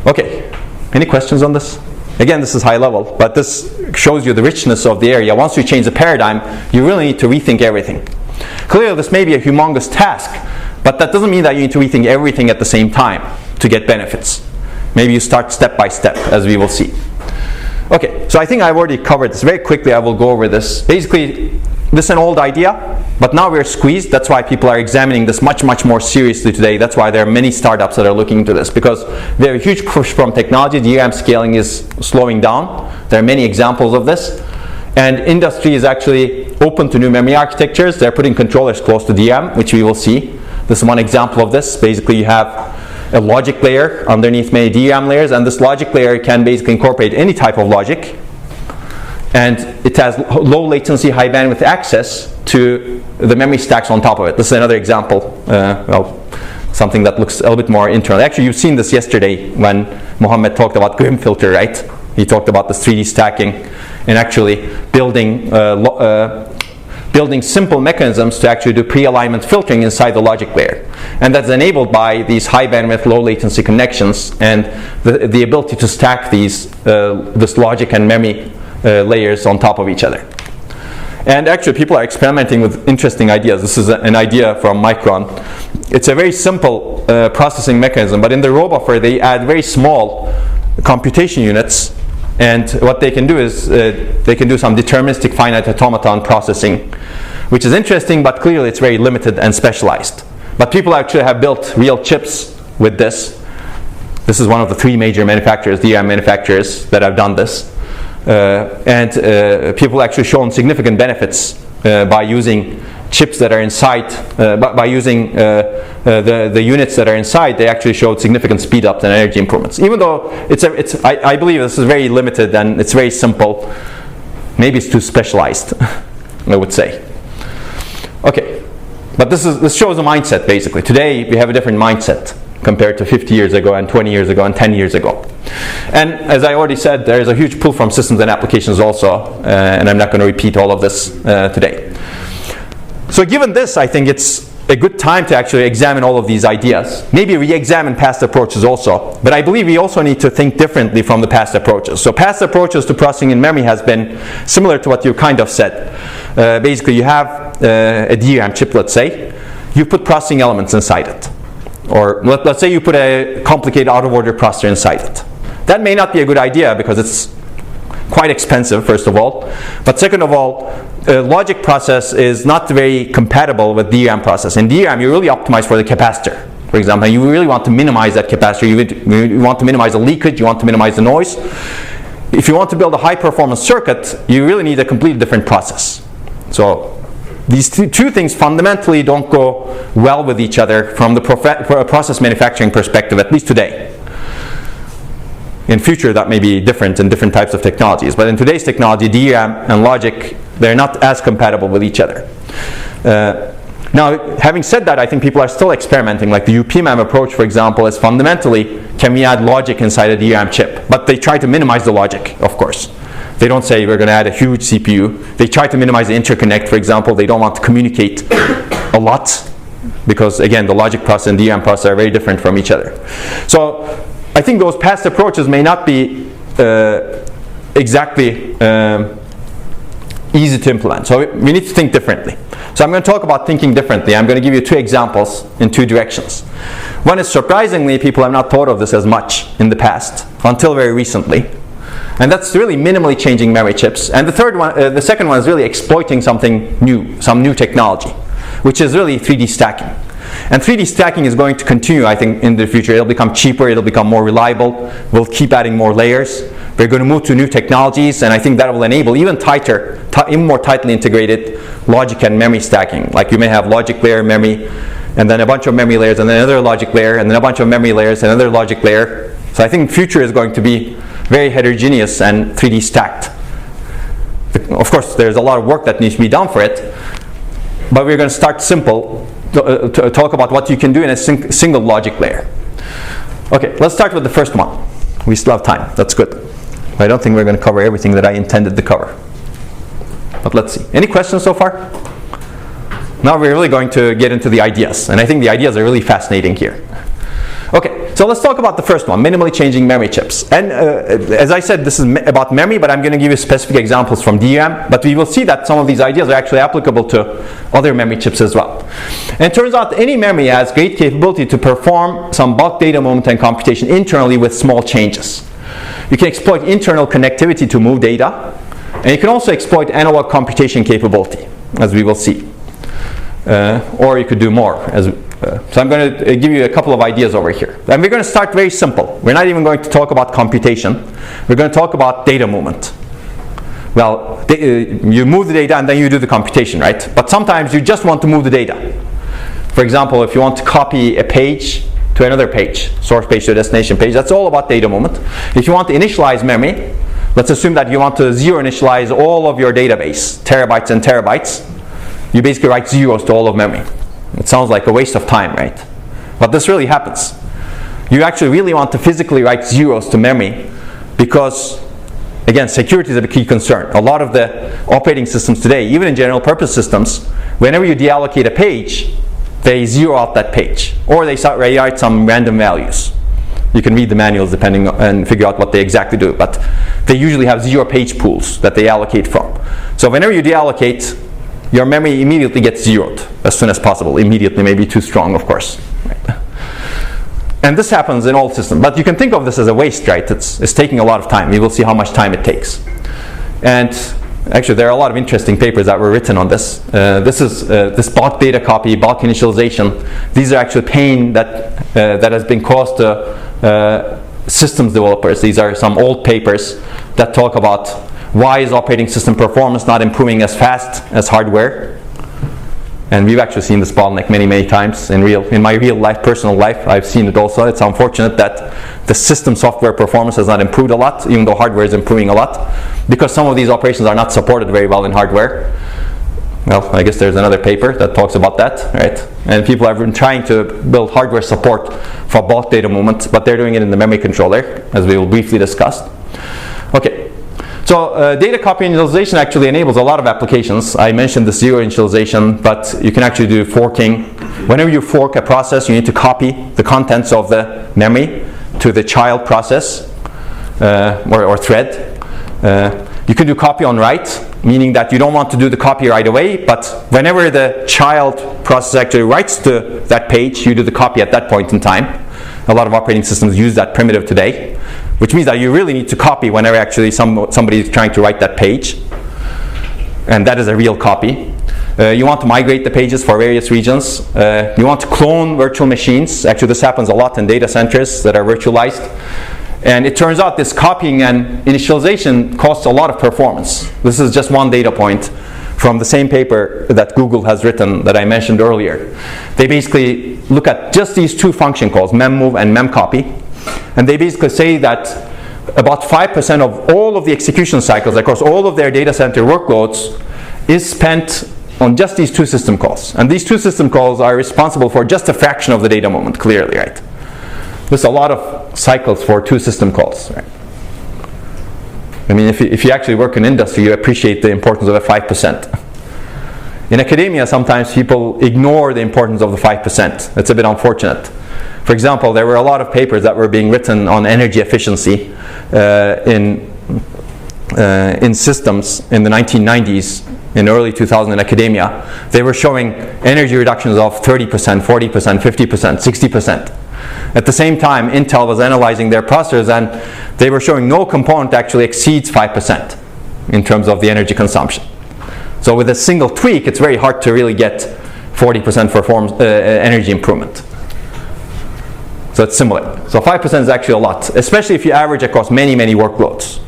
Okay, any questions on this? Again, this is high level, but this shows you the richness of the area. Once you change the paradigm, you really need to rethink everything. Clearly, this may be a humongous task, but that doesn't mean that you need to rethink everything at the same time to get benefits. Maybe you start step by step, as we will see. Okay, so I think I've already covered this. Very quickly, I will go over this. Basically, this is an old idea, but now we're squeezed. That's why people are examining this much, much more seriously today. That's why there are many startups that are looking into this, because we have a huge push from technology. DRAM scaling is slowing down. There are many examples of this. And industry is actually open to new memory architectures. They're putting controllers close to DRAM, which we will see. This is one example of this. Basically, you have a logic layer underneath many DRAM layers, and this logic layer can basically incorporate any type of logic. And it has low latency, high bandwidth access to the memory stacks on top of it. This is another example, something that looks a little bit more internal. Actually, you've seen this yesterday when Mohammed talked about Grim filter, right? He talked about this 3D stacking and actually building simple mechanisms to actually do pre-alignment filtering inside the logic layer. And that's enabled by these high bandwidth, low latency connections and the ability to stack this logic and memory layers on top of each other. And actually people are experimenting with interesting ideas. This is an idea from Micron. It's a very simple processing mechanism, but in the raw buffer they add very small computation units, and what they can do is they can do some deterministic finite automaton processing, which is interesting, but clearly it's very limited and specialized. But people actually have built real chips with this. This is one of the 3 major manufacturers, DRAM manufacturers, that have done this. And people actually shown significant benefits by using chips that are inside, by using the units that are inside, they actually showed significant speed ups and energy improvements. Even though I believe this is very limited and it's very simple. Maybe it's too specialized, I would say. Okay, but this shows a mindset basically. Today we have a different mindset compared to 50 years ago and 20 years ago and 10 years ago. And as I already said, there is a huge pull from systems and applications also, and I'm not going to repeat all of this today. So given this, I think it's a good time to actually examine all of these ideas. Maybe re-examine past approaches also. But I believe we also need to think differently from the past approaches. So past approaches to processing in memory has been similar to what you kind of said. Basically, you have a DRAM chip, let's say. You put processing elements inside it. Or let's say you put a complicated out-of-order processor inside it. That may not be a good idea because it's quite expensive, first of all. But second of all, logic process is not very compatible with DRAM process. In DRAM, you really optimize for the capacitor, for example. And you really want to minimize that capacitor. You want to minimize the leakage. You want to minimize the noise. If you want to build a high-performance circuit, you really need a completely different process. So these two things fundamentally don't go well with each other from the process manufacturing perspective, at least today. In future, that may be different in different types of technologies. But in today's technology, DRAM and logic, they're not as compatible with each other. Now, having said that, I think people are still experimenting. Like the UPMEM approach, for example, is fundamentally, can we add logic inside a DRAM chip? But they try to minimize the logic, of course. They don't say we're going to add a huge CPU. They try to minimize the interconnect, for example. They don't want to communicate a lot because, again, the logic process and DRAM process are very different from each other. So I think those past approaches may not be exactly easy to implement. So we need to think differently. So I'm going to talk about thinking differently. I'm going to give you two examples in two directions. One is, surprisingly, people have not thought of this as much in the past until very recently. And that's really minimally changing memory chips. And the second one is really exploiting something new, some new technology, which is really 3D stacking. And 3D stacking is going to continue, I think, in the future. It'll become cheaper, it'll become more reliable, we'll keep adding more layers. We're going to move to new technologies, and I think that will enable even more tightly integrated logic and memory stacking. Like you may have logic layer memory, and then a bunch of memory layers, and then another logic layer, and then a bunch of memory layers, and another logic layer. So I think the future is going to be very heterogeneous and 3D stacked. Of course, there's a lot of work that needs to be done for it, but we're going to start simple to talk about what you can do in a single logic layer. Okay, let's start with the first one. We still have time. That's good. I don't think we're going to cover everything that I intended to cover. But let's see. Any questions so far? Now we're really going to get into the ideas. And I think the ideas are really fascinating here. Okay, so let's talk about the first one, minimally changing memory chips. And as I said, this is about memory, but I'm going to give you specific examples from DRAM. But we will see that some of these ideas are actually applicable to other memory chips as well. And it turns out any memory has great capability to perform some bulk data movement and computation internally with small changes. You can exploit internal connectivity to move data, and you can also exploit analog computation capability, as we will see. Or you could do more. So I'm going to give you a couple of ideas over here. And we're going to start very simple. We're not even going to talk about computation. We're going to talk about data movement. Well, you move the data and then you do the computation, right? But sometimes you just want to move the data. For example, if you want to copy a page to another page, source page to destination page, that's all about data movement. If you want to initialize memory, let's assume that you want to zero initialize all of your database, terabytes and terabytes. You basically write zeros to all of memory. It sounds like a waste of time, right? But this really happens. You actually really want to physically write zeros to memory because, again, security is a key concern. A lot of the operating systems today, even in general purpose systems, whenever you deallocate a page, they zero out that page. Or they write some random values. You can read the manuals depending and figure out what they exactly do. But they usually have zero page pools that they allocate from. So whenever you deallocate, your memory immediately gets zeroed as soon as possible. Immediately may be too strong, of course. Right? And this happens in all systems. But you can think of this as a waste, right? It's taking a lot of time. We will see how much time it takes. And actually, there are a lot of interesting papers that were written on this. This bulk data copy, bulk initialization. These are actually pain that has been caused to systems developers. These are some old papers that talk about why is operating system performance not improving as fast as hardware? And we've actually seen this bottleneck many times in my real life, personal life. I've seen it also. It's unfortunate that the system software performance has not improved a lot, even though hardware is improving a lot, because some of these operations are not supported very well in hardware. Well, I guess there's another paper that talks about that, right? And people have been trying to build hardware support for bulk data movement, but they're doing it in the memory controller, as we will briefly discuss. Okay. So data copy initialization actually enables a lot of applications. I mentioned the zero initialization, but you can actually do forking. Whenever you fork a process, you need to copy the contents of the memory to the child process or thread. You can do copy on write, meaning that you don't want to do the copy right away, but whenever the child process actually writes to that page, you do the copy at that point in time. A lot of operating systems use that primitive today, which means that you really need to copy whenever actually somebody is trying to write that page. And that is a real copy. You want to migrate the pages for various regions. You want to clone virtual machines. Actually, this happens a lot in data centers that are virtualized. And it turns out this copying and initialization costs a lot of performance. This is just one data point from the same paper that Google has written that I mentioned earlier. They basically look at just these two function calls, memmove and memcopy. And they basically say that about 5% of all of the execution cycles across all of their data center workloads is spent on just these two system calls. And these two system calls are responsible for just a fraction of the data moment, clearly, right? There's a lot of cycles for two system calls, right? I mean, if you actually work in industry, you appreciate the importance of the 5%. In academia, sometimes people ignore the importance of the 5%. It's a bit unfortunate. For example, there were a lot of papers that were being written on energy efficiency in systems in the 1990s, in early 2000 in academia. They were showing energy reductions of 30%, 40%, 50%, 60%. At the same time, Intel was analyzing their processors, and they were showing no component actually exceeds 5% in terms of the energy consumption. So with a single tweak, it's very hard to really get 40% performance energy improvement. So it's similar. So 5% is actually a lot, especially if you average across many workloads.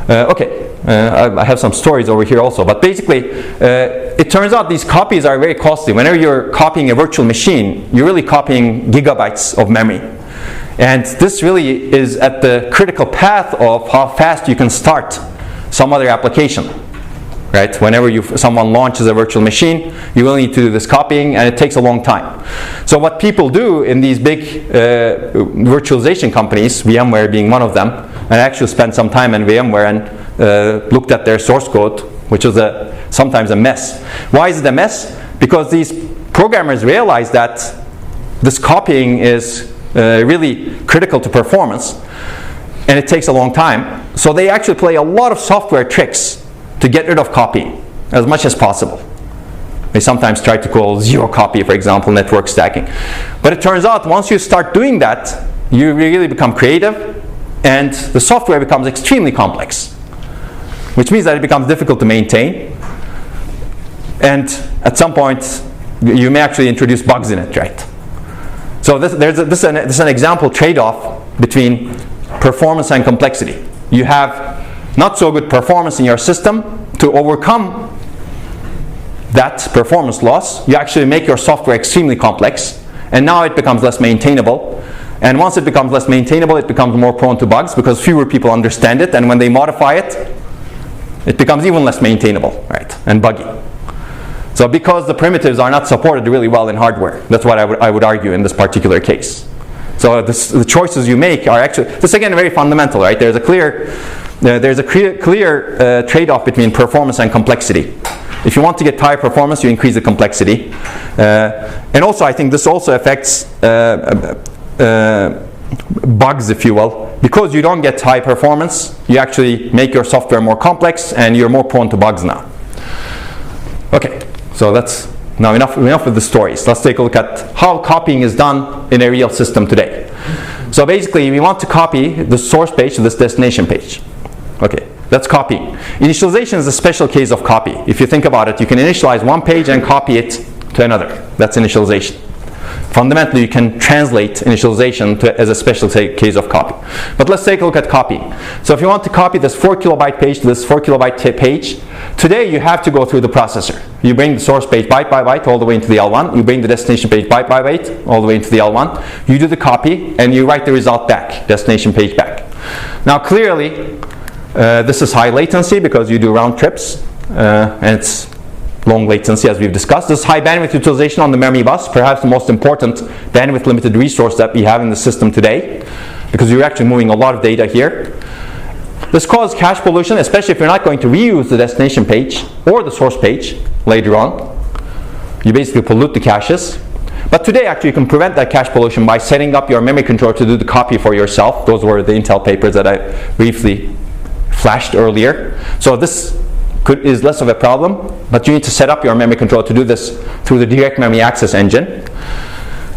I have some stories over here also, but basically it turns out these copies are very costly. Whenever you're copying a virtual machine, you're really copying gigabytes of memory. And this really is at the critical path of how fast you can start some other application. Right? Whenever someone launches a virtual machine, you will need to do this copying, and it takes a long time. So what people do in these big virtualization companies, VMware being one of them, and I actually spent some time in VMware and looked at their source code, which was sometimes a mess. Why is it a mess? Because these programmers realize that this copying is really critical to performance, and it takes a long time. So they actually play a lot of software tricks to get rid of copying as much as possible. They sometimes try to call zero copy, for example, network stacking. But it turns out once you start doing that, you really become creative, and the software becomes extremely complex, which means that it becomes difficult to maintain. And at some point, you may actually introduce bugs in it, right? So this is an example trade-off between performance and complexity. You have not so good performance in your system. To overcome that performance loss, you actually make your software extremely complex, and now it becomes less maintainable. And once it becomes less maintainable, it becomes more prone to bugs because fewer people understand it, and when they modify it, it becomes even less maintainable, right, and buggy. So because the primitives are not supported really well in hardware, that's what I would argue in this particular case. So the choices you make are actually, this again very fundamental, right? There's a clear trade-off between performance and complexity. If you want to get high performance, you increase the complexity. And also I think this also affects bugs, if you will. Because you don't get high performance, you actually make your software more complex, and you're more prone to bugs now. Okay, so that's now enough with the stories. Let's take a look at how copying is done in a real system today. So basically, we want to copy the source page to this destination page. Okay, that's copying. Initialization is a special case of copy. If you think about it, you can initialize one page and copy it to another. That's initialization. fundamentally you can translate initialization as a special case of copy. But let's take a look at copy. So if you want to copy this 4 kilobyte page to this 4 kilobyte page, today you have to go through the processor. You bring the source page byte by byte all the way into the L1. You bring the destination page byte by byte all the way into the L1. You do the copy and you write the result back, destination page back. Now clearly, this is high latency because you do round trips, and it's long latency as we've discussed. This is high bandwidth utilization on the memory bus, perhaps the most important bandwidth limited resource that we have in the system today, because you're actually moving a lot of data here. This causes cache pollution, especially if you're not going to reuse the destination page or the source page later on. You basically pollute the caches. But today actually you can prevent that cache pollution by setting up your memory controller to do the copy for yourself. Those were the Intel papers that I briefly flashed earlier. So this is less of a problem, but you need to set up your memory controller to do this through the direct memory access engine.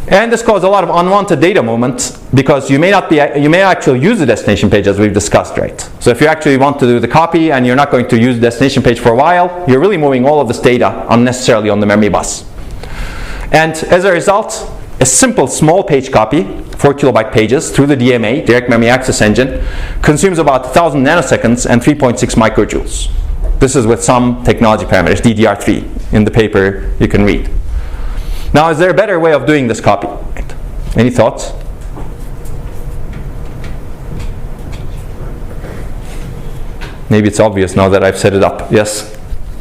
And this causes a lot of unwanted data movement because you may not actually use the destination page as we've discussed, right? So if you actually want to do the copy and you're not going to use the destination page for a while, you're really moving all of this data unnecessarily on the memory bus. And as a result, a simple small page copy, 4 kilobyte pages through the DMA, direct memory access engine, consumes about 1,000 nanoseconds and 3.6 microjoules. This is with some technology parameters, DDR3, in the paper you can read. Now, is there a better way of doing this copy? Any thoughts? Maybe it's obvious now that I've set it up. Yes?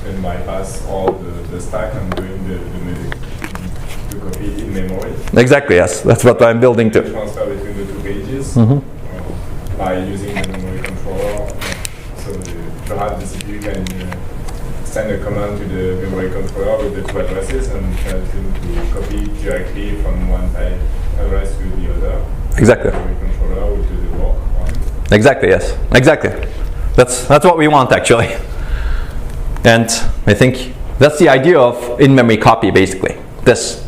You can bypass all the stack and doing the copy in memory. Exactly, yes. That's what I'm building to. Transfer between the two pages by using the memory controller. So perhaps the CPU can send a command to the memory controller with the two addresses and tell them to copy directly from one type address to the other. Exactly. The memory controller will do the work. Exactly, yes. Exactly. That's what we want actually. And I think that's the idea of in-memory copy basically. This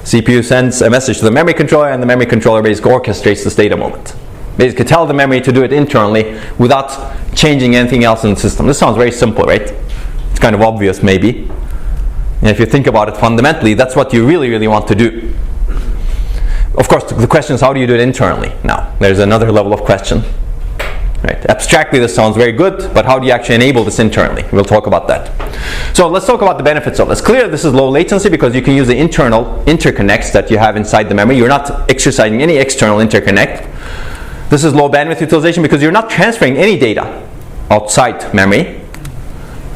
CPU sends a message to the memory controller and the memory controller basically orchestrates this data movement. Basically tell the memory to do it internally without changing anything else in the system. This sounds very simple, right? It's kind of obvious maybe. And if you think about it fundamentally, that's what you really, really want to do. Of course, the question is how do you do it internally? Now, there's another level of question. Right. Abstractly, this sounds very good, but how do you actually enable this internally? We'll talk about that. So let's talk about the benefits of this. Clearly, this is low latency because you can use the internal interconnects that you have inside the memory. You're not exercising any external interconnect. This is low bandwidth utilization because you're not transferring any data outside memory.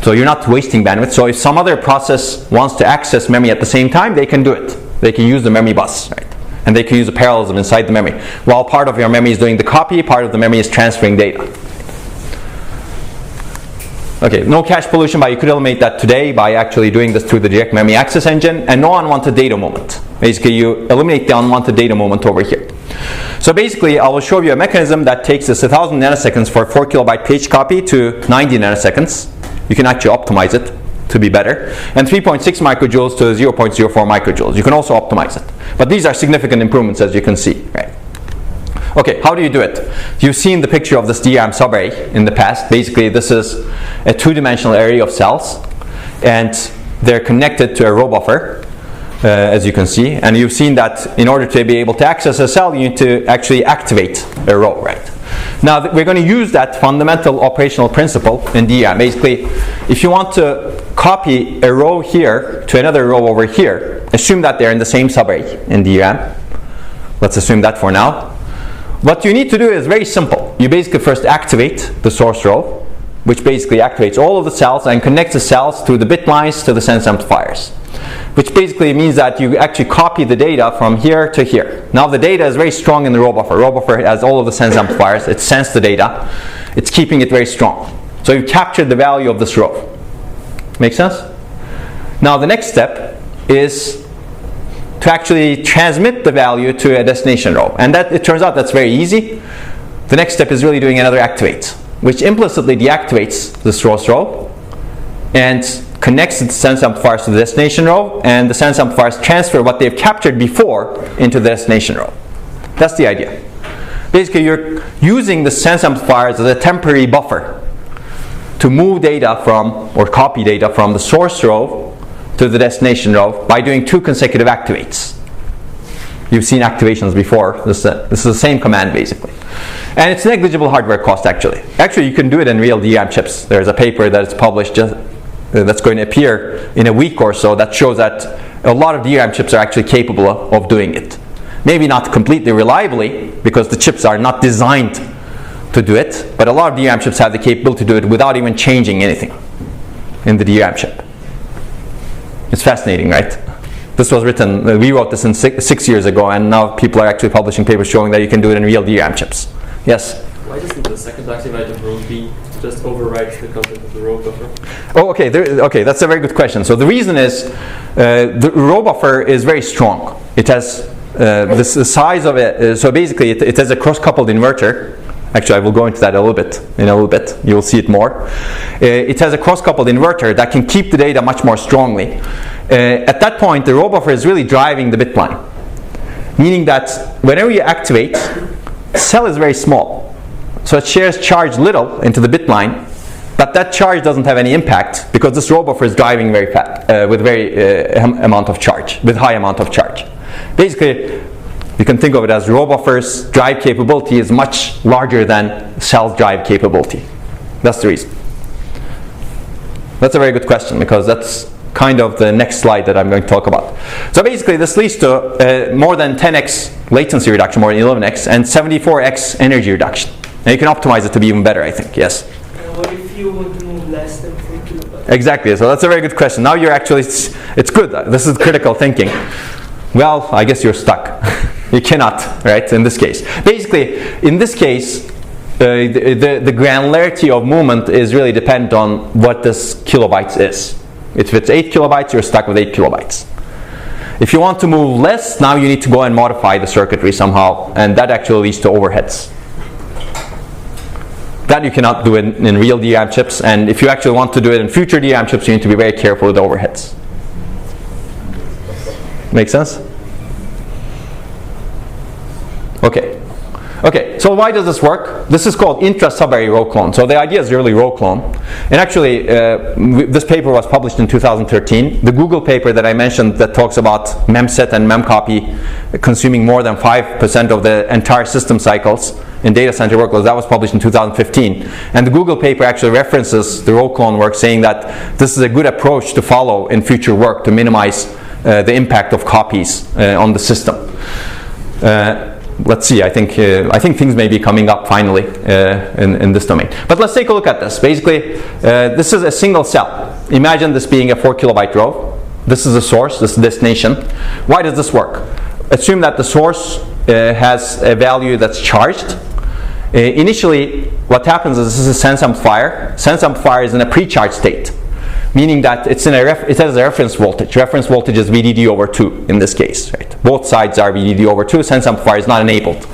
So you're not wasting bandwidth. So if some other process wants to access memory at the same time, they can do it. They can use the memory bus, right? And they can use the parallelism inside the memory. While part of your memory is doing the copy, part of the memory is transferring data. Okay, no cache pollution, but you could eliminate that today by actually doing this through the direct memory access engine, and no unwanted data movement. Basically, you eliminate the unwanted data movement over here. So basically, I will show you a mechanism that takes this 1,000 nanoseconds for a 4 kilobyte page copy to 90 nanoseconds. You can actually optimize it to be better, and 3.6 microjoules to 0.04 microjoules. You can also optimize it. But these are significant improvements, as you can see, right? Okay, how do you do it? You've seen the picture of this DRAM subarray in the past. Basically, this is a two-dimensional array of cells, and they're connected to a row buffer, as you can see. And you've seen that in order to be able to access a cell, you need to actually activate a row, right? Now, we're going to use that fundamental operational principle in DRAM. Basically, if you want to copy a row here to another row over here, assume that they're in the same subarray in DRAM. Let's assume that for now. What you need to do is very simple. You basically first activate the source row, which basically activates all of the cells and connects the cells through the bit lines to the sense amplifiers, which basically means that you actually copy the data from here to here. Now the data is very strong in the row buffer. Row buffer has all of the sense amplifiers. It sends the data. It's keeping it very strong. So you captured the value of this row. Make sense? Now the next step is to actually transmit the value to a destination row. And that, it turns out that's very easy. The next step is really doing another activate, which implicitly deactivates the source row and connects the sense amplifiers to the destination row, and the sense amplifiers transfer what they've captured before into the destination row. That's the idea. Basically, you're using the sense amplifiers as a temporary buffer to move data from, or copy data from the source row to the destination row by doing two consecutive activates. You've seen activations before. This is the same command basically. And it's negligible hardware cost actually. Actually, you can do it in real DRAM chips. There's a paper that is published that's going to appear in a week or so that shows that a lot of DRAM chips are actually capable of doing it. Maybe not completely reliably because the chips are not designed to do it, but a lot of DRAM chips have the capability to do it without even changing anything in the DRAM chip. It's fascinating, right? This was written, we wrote this in 6 years ago, and now people are actually publishing papers showing that you can do it in real DRAM chips. Yes? Why doesn't the second activated row B just overwrite the content of the row buffer? Oh, okay. Okay, that's a very good question. So the reason is the row buffer is very strong. It has the size of it. So basically, it has a cross-coupled inverter. Actually, I will go into that in a little bit. You will see it more. It has a cross-coupled inverter that can keep the data much more strongly. At that point, the row buffer is really driving the bit line, meaning that whenever you activate, the cell is very small. So it shares charge little into the bit line, but that charge doesn't have any impact because this row buffer is driving very fast, with high amount of charge. Basically, you can think of it as row buffer's drive capability is much larger than cell's drive capability. That's the reason. That's a very good question because that's kind of the next slide that I'm going to talk about. So basically this leads to more than 10x latency reduction, more than 11x, and 74x energy reduction. And you can optimize it to be even better, I think, yes? What if you want to move less than 4 kilobytes? Exactly, so that's a very good question. Now you're actually, it's good, this is critical thinking. Well, I guess you're stuck. You cannot, right, in this case. Basically, in this case, the granularity of movement is really dependent on what this kilobytes is. If it's 8 kilobytes, you're stuck with 8 kilobytes. If you want to move less, now you need to go and modify the circuitry somehow, and that actually leads to overheads. That you cannot do in real DRAM chips, and if you actually want to do it in future DRAM chips, you need to be very careful with the overheads. Make sense? Okay. Okay, so why does this work? This is called intra-subarray row clone. So the idea is really row clone. And actually, this paper was published in 2013. The Google paper that I mentioned that talks about memset and memcopy consuming more than 5% of the entire system cycles in data center workloads, that was published in 2015. And the Google paper actually references the row clone work, saying that this is a good approach to follow in future work to minimize the impact of copies on the system. Let's see, I think things may be coming up finally in this domain. But let's take a look at this. Basically, this is a single cell. Imagine this being a 4 kilobyte row. This is the source, this is the destination. Why does this work? Assume that the source has a value that's charged. Initially, what happens is this is a sense amplifier. Sense amplifier is in a pre-charged state, meaning that it has a reference voltage. Reference voltage is VDD over 2 in this case. Right? Both sides are VDD over 2. Sense amplifier is not enabled.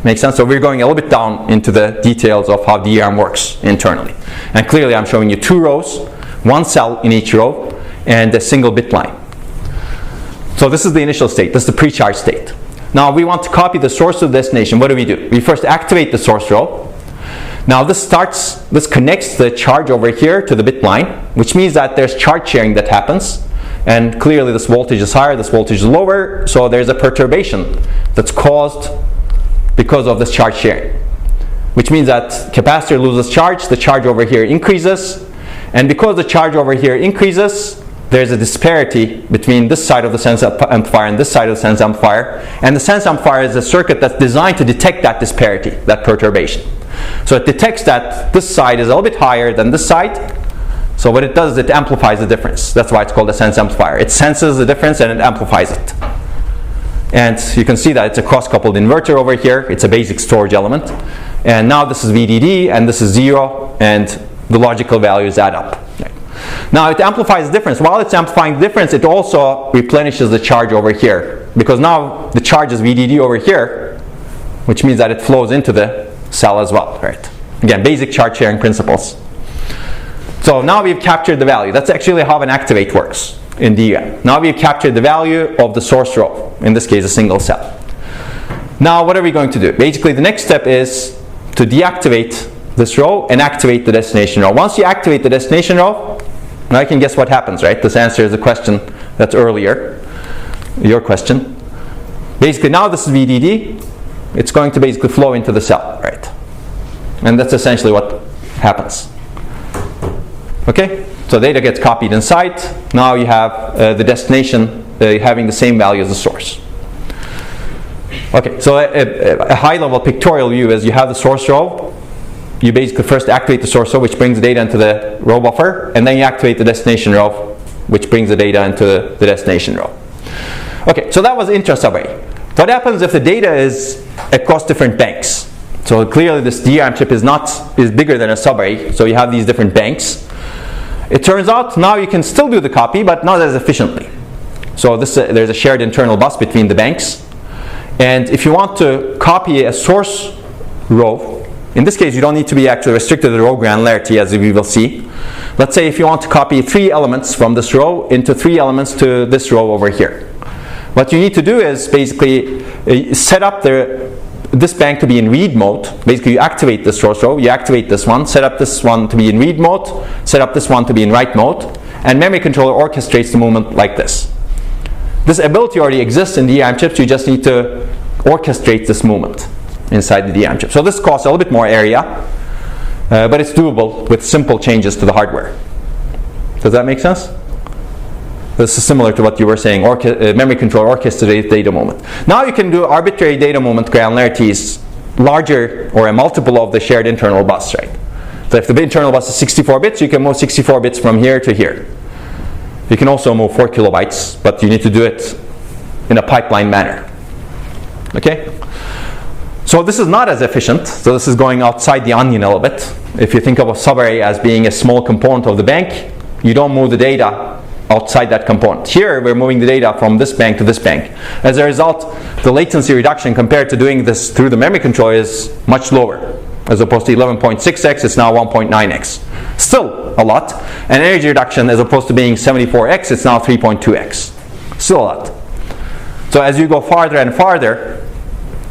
Makes sense? So we're going a little bit down into the details of how DRAM works internally. And clearly I'm showing you 2 rows, 1 cell in each row, and a single bit line. So this is the initial state. This is the pre-charged state. Now we want to copy the source to the destination. What do? We first activate the source row. Now this connects the charge over here to the bit line, which means that there's charge sharing that happens. And clearly this voltage is higher, this voltage is lower, so there's a perturbation that's caused because of this charge sharing. Which means that capacitor loses charge, the charge over here increases, and because the charge over here increases, there's a disparity between this side of the sense amplifier and this side of the sense amplifier. And the sense amplifier is a circuit that's designed to detect that disparity, that perturbation. So it detects that this side is a little bit higher than this side. So what it does is it amplifies the difference. That's why it's called a sense amplifier. It senses the difference and it amplifies it. And you can see that it's a cross-coupled inverter over here. It's a basic storage element. And now this is VDD and this is 0, and the logical values add up. Now it amplifies the difference. While it's amplifying the difference, it also replenishes the charge over here. Because now the charge is VDD over here, which means that it flows into the cell as well, right? Again, basic charge sharing principles. So now we've captured the value. That's actually how an activate works in DRAM. Now we've captured the value of the source row, in this case a single cell. Now what are we going to do? Basically the next step is to deactivate this row and activate the destination row. Once you activate the destination row, now you can guess what happens, right? This answers the question that's earlier, your question. Basically now this is VDD. It's going to basically flow into the cell, right? And that's essentially what happens. Okay, so data gets copied inside. Now you have the destination having the same value as the source. Okay, so a high-level pictorial view is you have the source row. You basically first activate the source row, which brings the data into the row buffer, and then you activate the destination row, which brings the data into the destination row. Okay, so that was intra-subarray. What happens if the data is across different banks? So clearly this DRAM chip is bigger than a subarray, so you have these different banks. It turns out now you can still do the copy, but not as efficiently. So there's a shared internal bus between the banks. And if you want to copy a source row, in this case you don't need to be actually restricted to the row granularity, as we will see. Let's say if you want to copy 3 elements from this row into 3 elements to this row over here. What you need to do is basically set up this bank to be in read mode. Basically you activate this source row, you activate this one, set up this one to be in read mode, set up this one to be in write mode, and memory controller orchestrates the movement like this. This ability already exists in the DRAM chips, you just need to orchestrate this movement inside the DRAM chip. So this costs a little bit more area, but it's doable with simple changes to the hardware. Does that make sense? This is similar to what you were saying, memory controller orchestrates data movement. Now you can do arbitrary data movement granularities larger or a multiple of the shared internal bus, right? So if the internal bus is 64 bits, you can move 64 bits from here to here. You can also move 4 kilobytes, but you need to do it in a pipeline manner. Okay? So this is not as efficient. So this is going outside the onion a little bit. If you think of a subarray as being a small component of the bank, you don't move the data outside that component. Here we're moving the data from this bank to this bank. As a result, the latency reduction compared to doing this through the memory controller is much lower. As opposed to 11.6x, it's now 1.9x. Still a lot. And energy reduction, as opposed to being 74x, it's now 3.2x. Still a lot. So as you go farther and farther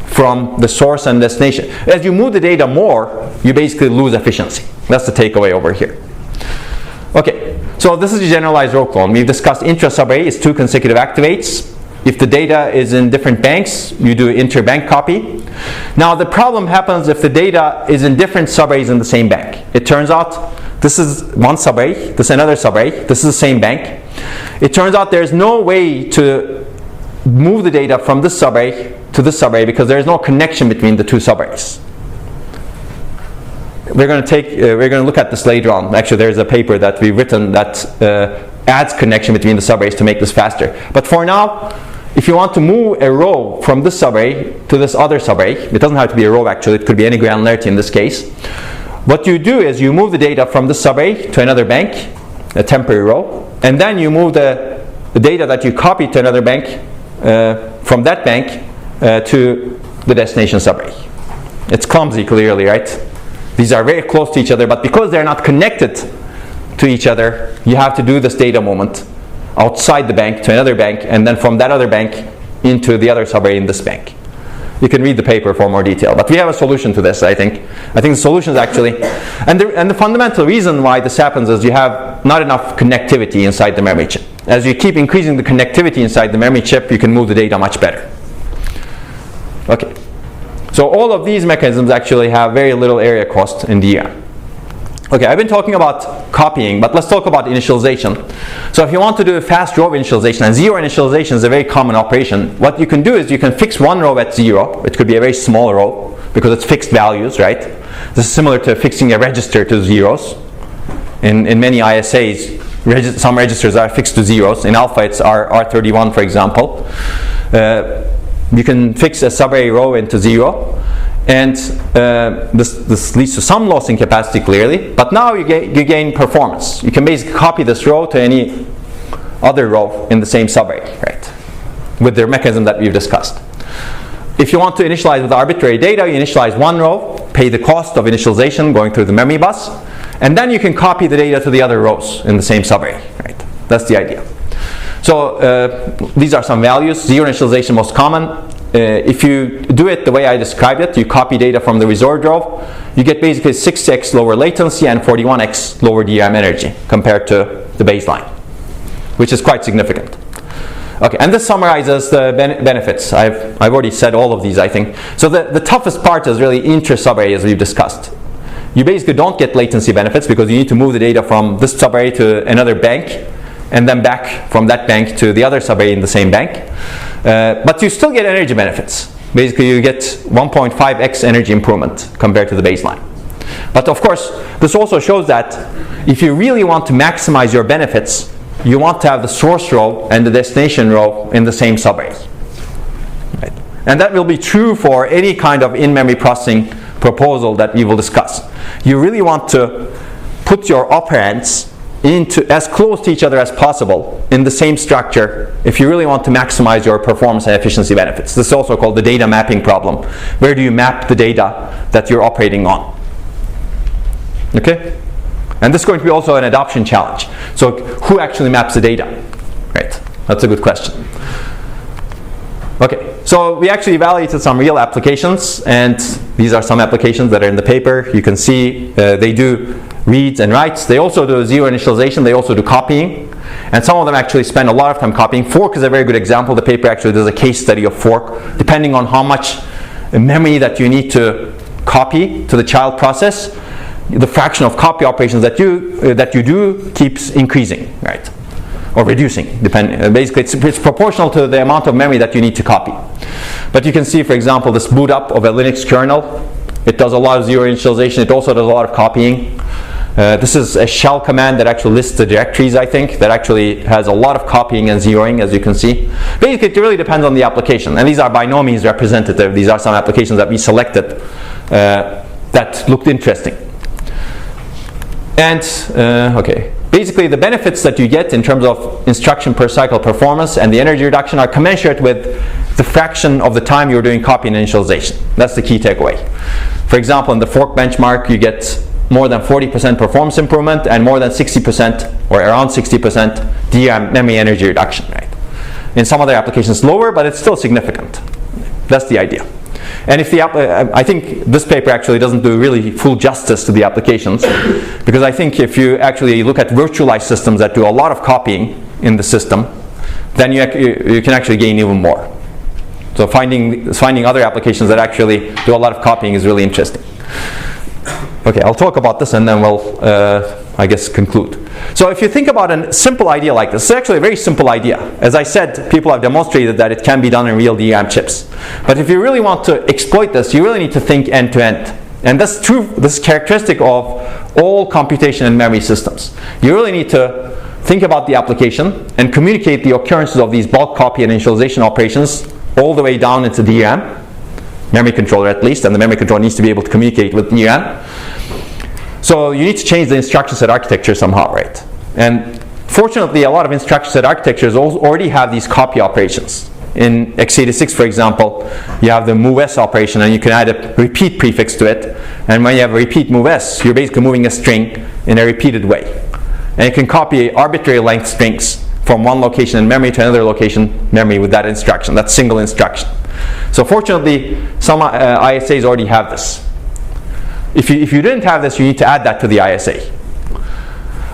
from the source and destination, as you move the data more, you basically lose efficiency. That's the takeaway over here. Okay, so this is a generalized row clone. We've discussed intra-subarray is 2 consecutive activates. If the data is in different banks, you do inter-bank copy. Now the problem happens if the data is in different subarrays in the same bank. It turns out this is one subarray, this is another subarray, this is the same bank. It turns out there's no way to move the data from this subarray to this subarray because there is no connection between the 2 subarrays. We're going to look at this later on. Actually, there's a paper that we've written that adds connection between the subarrays to make this faster. But for now, if you want to move a row from this subarray to this other subarray, it doesn't have to be a row actually, it could be any granularity in this case. What you do is you move the data from this subarray to another bank, a temporary row, and then you move the data that you copied to another bank from that bank to the destination subarray. It's clumsy clearly, right? These are very close to each other, but because they're not connected to each other, you have to do this data movement outside the bank to another bank, and then from that other bank into the other subarray in this bank. You can read the paper for more detail, but we have a solution to this, I think. I think the solution is actually, and the fundamental reason why this happens is you have not enough connectivity inside the memory chip. As you keep increasing the connectivity inside the memory chip, you can move the data much better. Okay. So all of these mechanisms actually have very little area cost in DRAM. Okay, I've been talking about copying, but let's talk about initialization. So if you want to do a fast row initialization, and 0 initialization is a very common operation, what you can do is you can fix one row at 0. It could be a very small row because it's fixed values, right? This is similar to fixing a register to zeros. In many ISAs, some registers are fixed to zeros. In alpha, it's R31, for example. You can fix a subarray row into 0. And this leads to some loss in capacity clearly, but now you gain performance. You can basically copy this row to any other row in the same subarray, right? With the mechanism that we've discussed. If you want to initialize with arbitrary data, you initialize one row, pay the cost of initialization going through the memory bus, and then you can copy the data to the other rows in the same subarray, right? That's the idea. So these are some values. 0 initialization most common. If you do it the way I described it, you copy data from the reserved row, you get basically 6x lower latency and 41x lower DRAM energy compared to the baseline, which is quite significant. Okay, and this summarizes the benefits. I've already said all of these, I think. So the toughest part is really inter-subarray, as we've discussed. You basically don't get latency benefits because you need to move the data from this subarray to another bank and then back from that bank to the other subarray in the same bank. But you still get energy benefits. Basically, you get 1.5x energy improvement compared to the baseline. But of course, this also shows that if you really want to maximize your benefits, you want to have the source row and the destination row in the same subarray. Right. And that will be true for any kind of in-memory processing proposal that we will discuss. You really want to put your operands into as close to each other as possible in the same structure if you really want to maximize your performance and efficiency benefits. This is also called the data mapping problem. Where do you map the data that you're operating on? Okay? And this is going to be also an adoption challenge. So who actually maps the data? Right, that's a good question. Okay, so we actually evaluated some real applications, and these are some applications that are in the paper. You can see they do reads and writes. They also do zero initialization. They also do copying. And some of them actually spend a lot of time copying. Fork is a very good example. The paper actually does a case study of fork. Depending on how much memory that you need to copy to the child process, the fraction of copy operations that you do keeps increasing, right? Or reducing, depending. Basically, it's proportional to the amount of memory that you need to copy. But you can see, for example, this boot up of a Linux kernel. It does a lot of zero initialization. It also does a lot of copying. This is a shell command that actually lists the directories, I think, that actually has a lot of copying and zeroing, as you can see. Basically, it really depends on the application. And these are by no means representative. These are some applications that we selected that looked interesting. And, okay. Basically, the benefits that you get in terms of instruction per cycle performance and the energy reduction are commensurate with the fraction of the time you're doing copy and initialization. That's the key takeaway. For example, in the fork benchmark, you get more than 40% performance improvement and more than 60% or around 60% DRAM memory energy reduction, right? In some other applications, lower, but it's still significant. That's the idea. And if the I think this paper actually doesn't do really full justice to the applications, because I think if you actually look at virtualized systems that do a lot of copying in the system, then you can actually gain even more. So finding other applications that actually do a lot of copying is really interesting. Okay, I'll talk about this and then we'll, I guess, conclude. So if you think about a simple idea like this, it's actually a very simple idea. As I said, people have demonstrated that it can be done in real DRAM chips. But if you really want to exploit this, you really need to think end to end. And that's true, this is characteristic of all computation and memory systems. You really need to think about the application and communicate the occurrences of these bulk copy and initialization operations all the way down into DRAM, memory controller at least, and the memory controller needs to be able to communicate with DRAM. So you need to change the instruction set architecture somehow, right? And fortunately, a lot of instruction set architectures already have these copy operations. In x86, for example, you have the moveS operation, and you can add a repeat prefix to it. And when you have a repeat moveS, you're basically moving a string in a repeated way. And you can copy arbitrary length strings from one location in memory to another location memory with that instruction, that single instruction. So fortunately, some ISAs already have this. If you didn't have this, you need to add that to the ISA.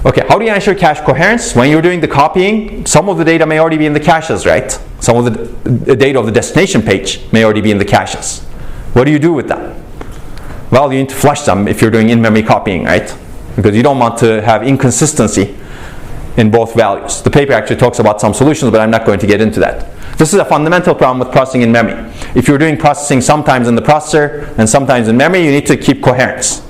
Okay, how do you ensure cache coherence? When you're doing the copying, some of the data may already be in the caches, right? Some of the data of the destination page may already be in the caches. What do you do with them? Well, you need to flush them if you're doing in-memory copying, right? Because you don't want to have inconsistency in both values. The paper actually talks about some solutions, but I'm not going to get into that. This is a fundamental problem with processing in memory. If you're doing processing sometimes in the processor and sometimes in memory, you need to keep coherence.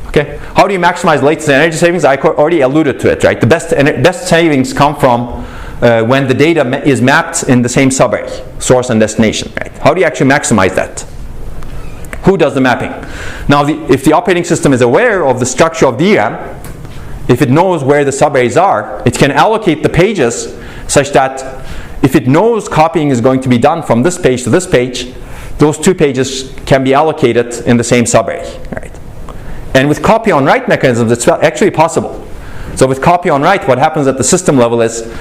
Okay? How do you maximize latency and energy savings? I already alluded to it, right? The best savings come from when the data is mapped in the same subarray, source and destination, right? How do you actually maximize that? Who does the mapping? Now, if the operating system is aware of the structure of DRAM, if it knows where the subarrays are, it can allocate the pages such that if it knows copying is going to be done from this page to this page, those two pages can be allocated in the same subarray. Right? And with copy on write mechanisms, it's actually possible. So with copy on write, what happens at the system level is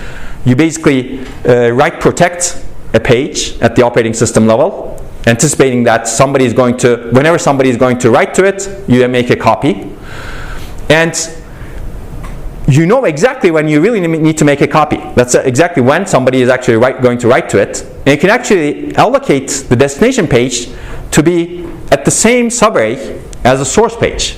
you basically write protect a page at the operating system level, anticipating that somebody is going to, whenever somebody is going to write to it, you make a copy. And you know exactly when you really need to make a copy. That's exactly when somebody is actually going to write to it. And you can actually allocate the destination page to be at the same subarray as the source page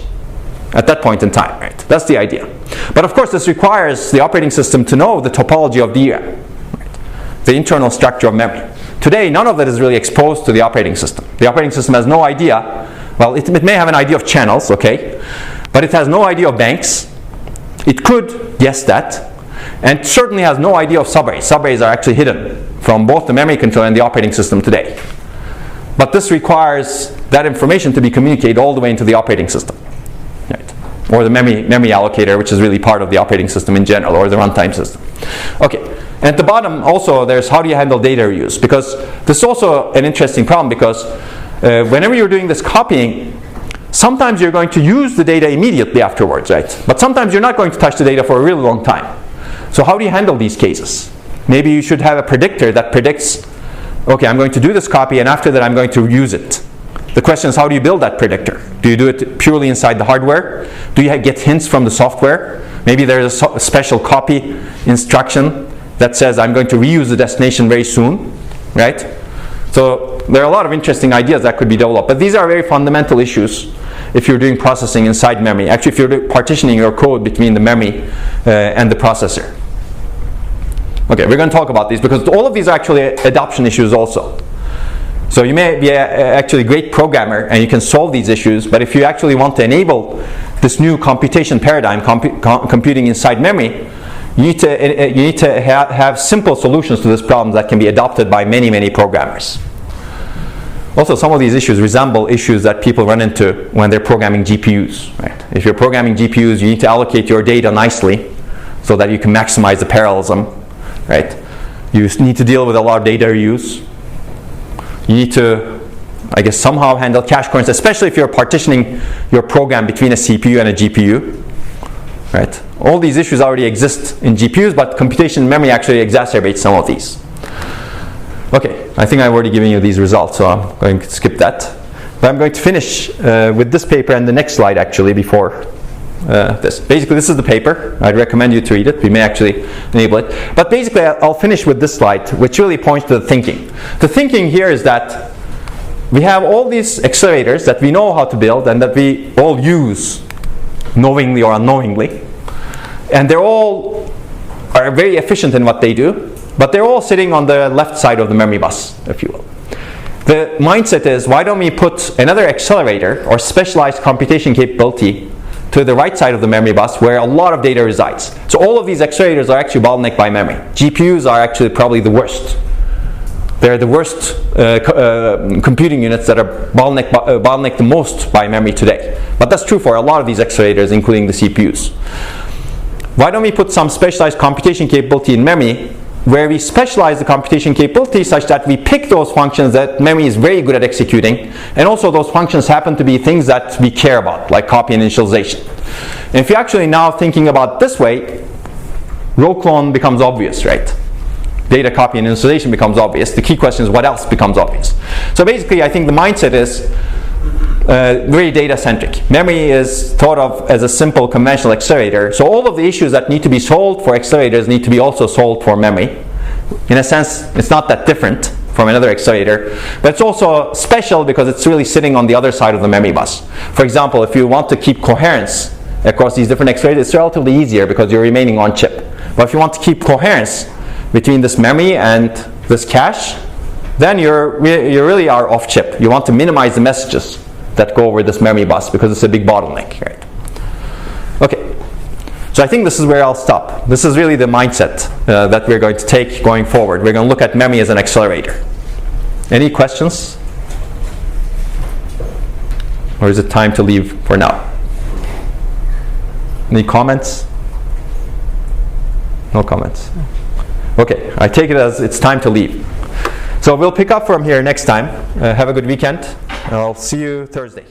at that point in time, right? That's the idea. But of course, this requires the operating system to know the topology of DRAM, right? The internal structure of memory. Today, none of that is really exposed to the operating system. The operating system has no idea. Well, it may have an idea of channels, okay, but it has no idea of banks. It could guess that, and certainly has no idea of subarrays. Subarrays are actually hidden from both the memory controller and the operating system today. But this requires that information to be communicated all the way into the operating system, right? Or the memory allocator, which is really part of the operating system in general, or the runtime system. Okay, and at the bottom also there's how do you handle data reuse, because this is also an interesting problem, because whenever you're doing this copying, sometimes you're going to use the data immediately afterwards, right? But sometimes you're not going to touch the data for a really long time. So how do you handle these cases? Maybe you should have a predictor that predicts, okay, I'm going to do this copy and after that I'm going to use it. The question is, how do you build that predictor? Do you do it purely inside the hardware? Do you get hints from the software? Maybe there's a special copy instruction that says I'm going to reuse the destination very soon, right? So there are a lot of interesting ideas that could be developed, but these are very fundamental issues if you're doing processing inside memory. Actually, if you're partitioning your code between the memory and the processor. Okay, we're going to talk about these because all of these are actually adoption issues also. So you may be actually a great programmer and you can solve these issues, but if you actually want to enable this new computation paradigm, computing inside memory, you need to have simple solutions to this problem that can be adopted by many, many programmers. Also, some of these issues resemble issues that people run into when they're programming GPUs. Right? If you're programming GPUs, you need to allocate your data nicely so that you can maximize the parallelism. Right? You need to deal with a lot of data reuse. You need to, I guess, somehow handle cache coherence, especially if you're partitioning your program between a CPU and a GPU. Right? All these issues already exist in GPUs, but computation memory actually exacerbates some of these. Okay, I think I've already given you these results, so I'm going to skip that. But I'm going to finish with this paper and the next slide actually before this. Basically, this is the paper. I'd recommend you to read it. We may actually enable it. But basically, I'll finish with this slide, which really points to the thinking. The thinking here is that we have all these accelerators that we know how to build and that we all use knowingly or unknowingly. And they're all are very efficient in what they do, but they're all sitting on the left side of the memory bus, if you will. The mindset is, why don't we put another accelerator or specialized computation capability to the right side of the memory bus where a lot of data resides. So all of these accelerators are actually bottlenecked by memory. GPUs are actually probably the worst. They're the worst computing units that are bottlenecked the most by memory today. But that's true for a lot of these accelerators, including the CPUs. Why don't we put some specialized computation capability in memory where we specialize the computation capability such that we pick those functions that memory is very good at executing, and also those functions happen to be things that we care about, like copy and initialization. And if you're actually now thinking about this way, row clone becomes obvious, right? Data copy and initialization becomes obvious. The key question is what else becomes obvious. So basically, I think the mindset is very data-centric. Memory is thought of as a simple conventional accelerator. So all of the issues that need to be solved for accelerators need to be also solved for memory. In a sense, it's not that different from another accelerator, but it's also special because it's really sitting on the other side of the memory bus. For example, if you want to keep coherence across these different accelerators, it's relatively easier because you're remaining on chip. But if you want to keep coherence between this memory and this cache, then you really are off chip. You want to minimize the messages that go over this memory bus because it's a big bottleneck, right? Okay, so I think this is where I'll stop. This is really the mindset that we're going to take going forward. We're going to look at memory as an accelerator. Any questions? Or is it time to leave for now? Any comments? No comments. Okay, I take it as it's time to leave. So we'll pick up from here next time. Have a good weekend. I'll see you Thursday.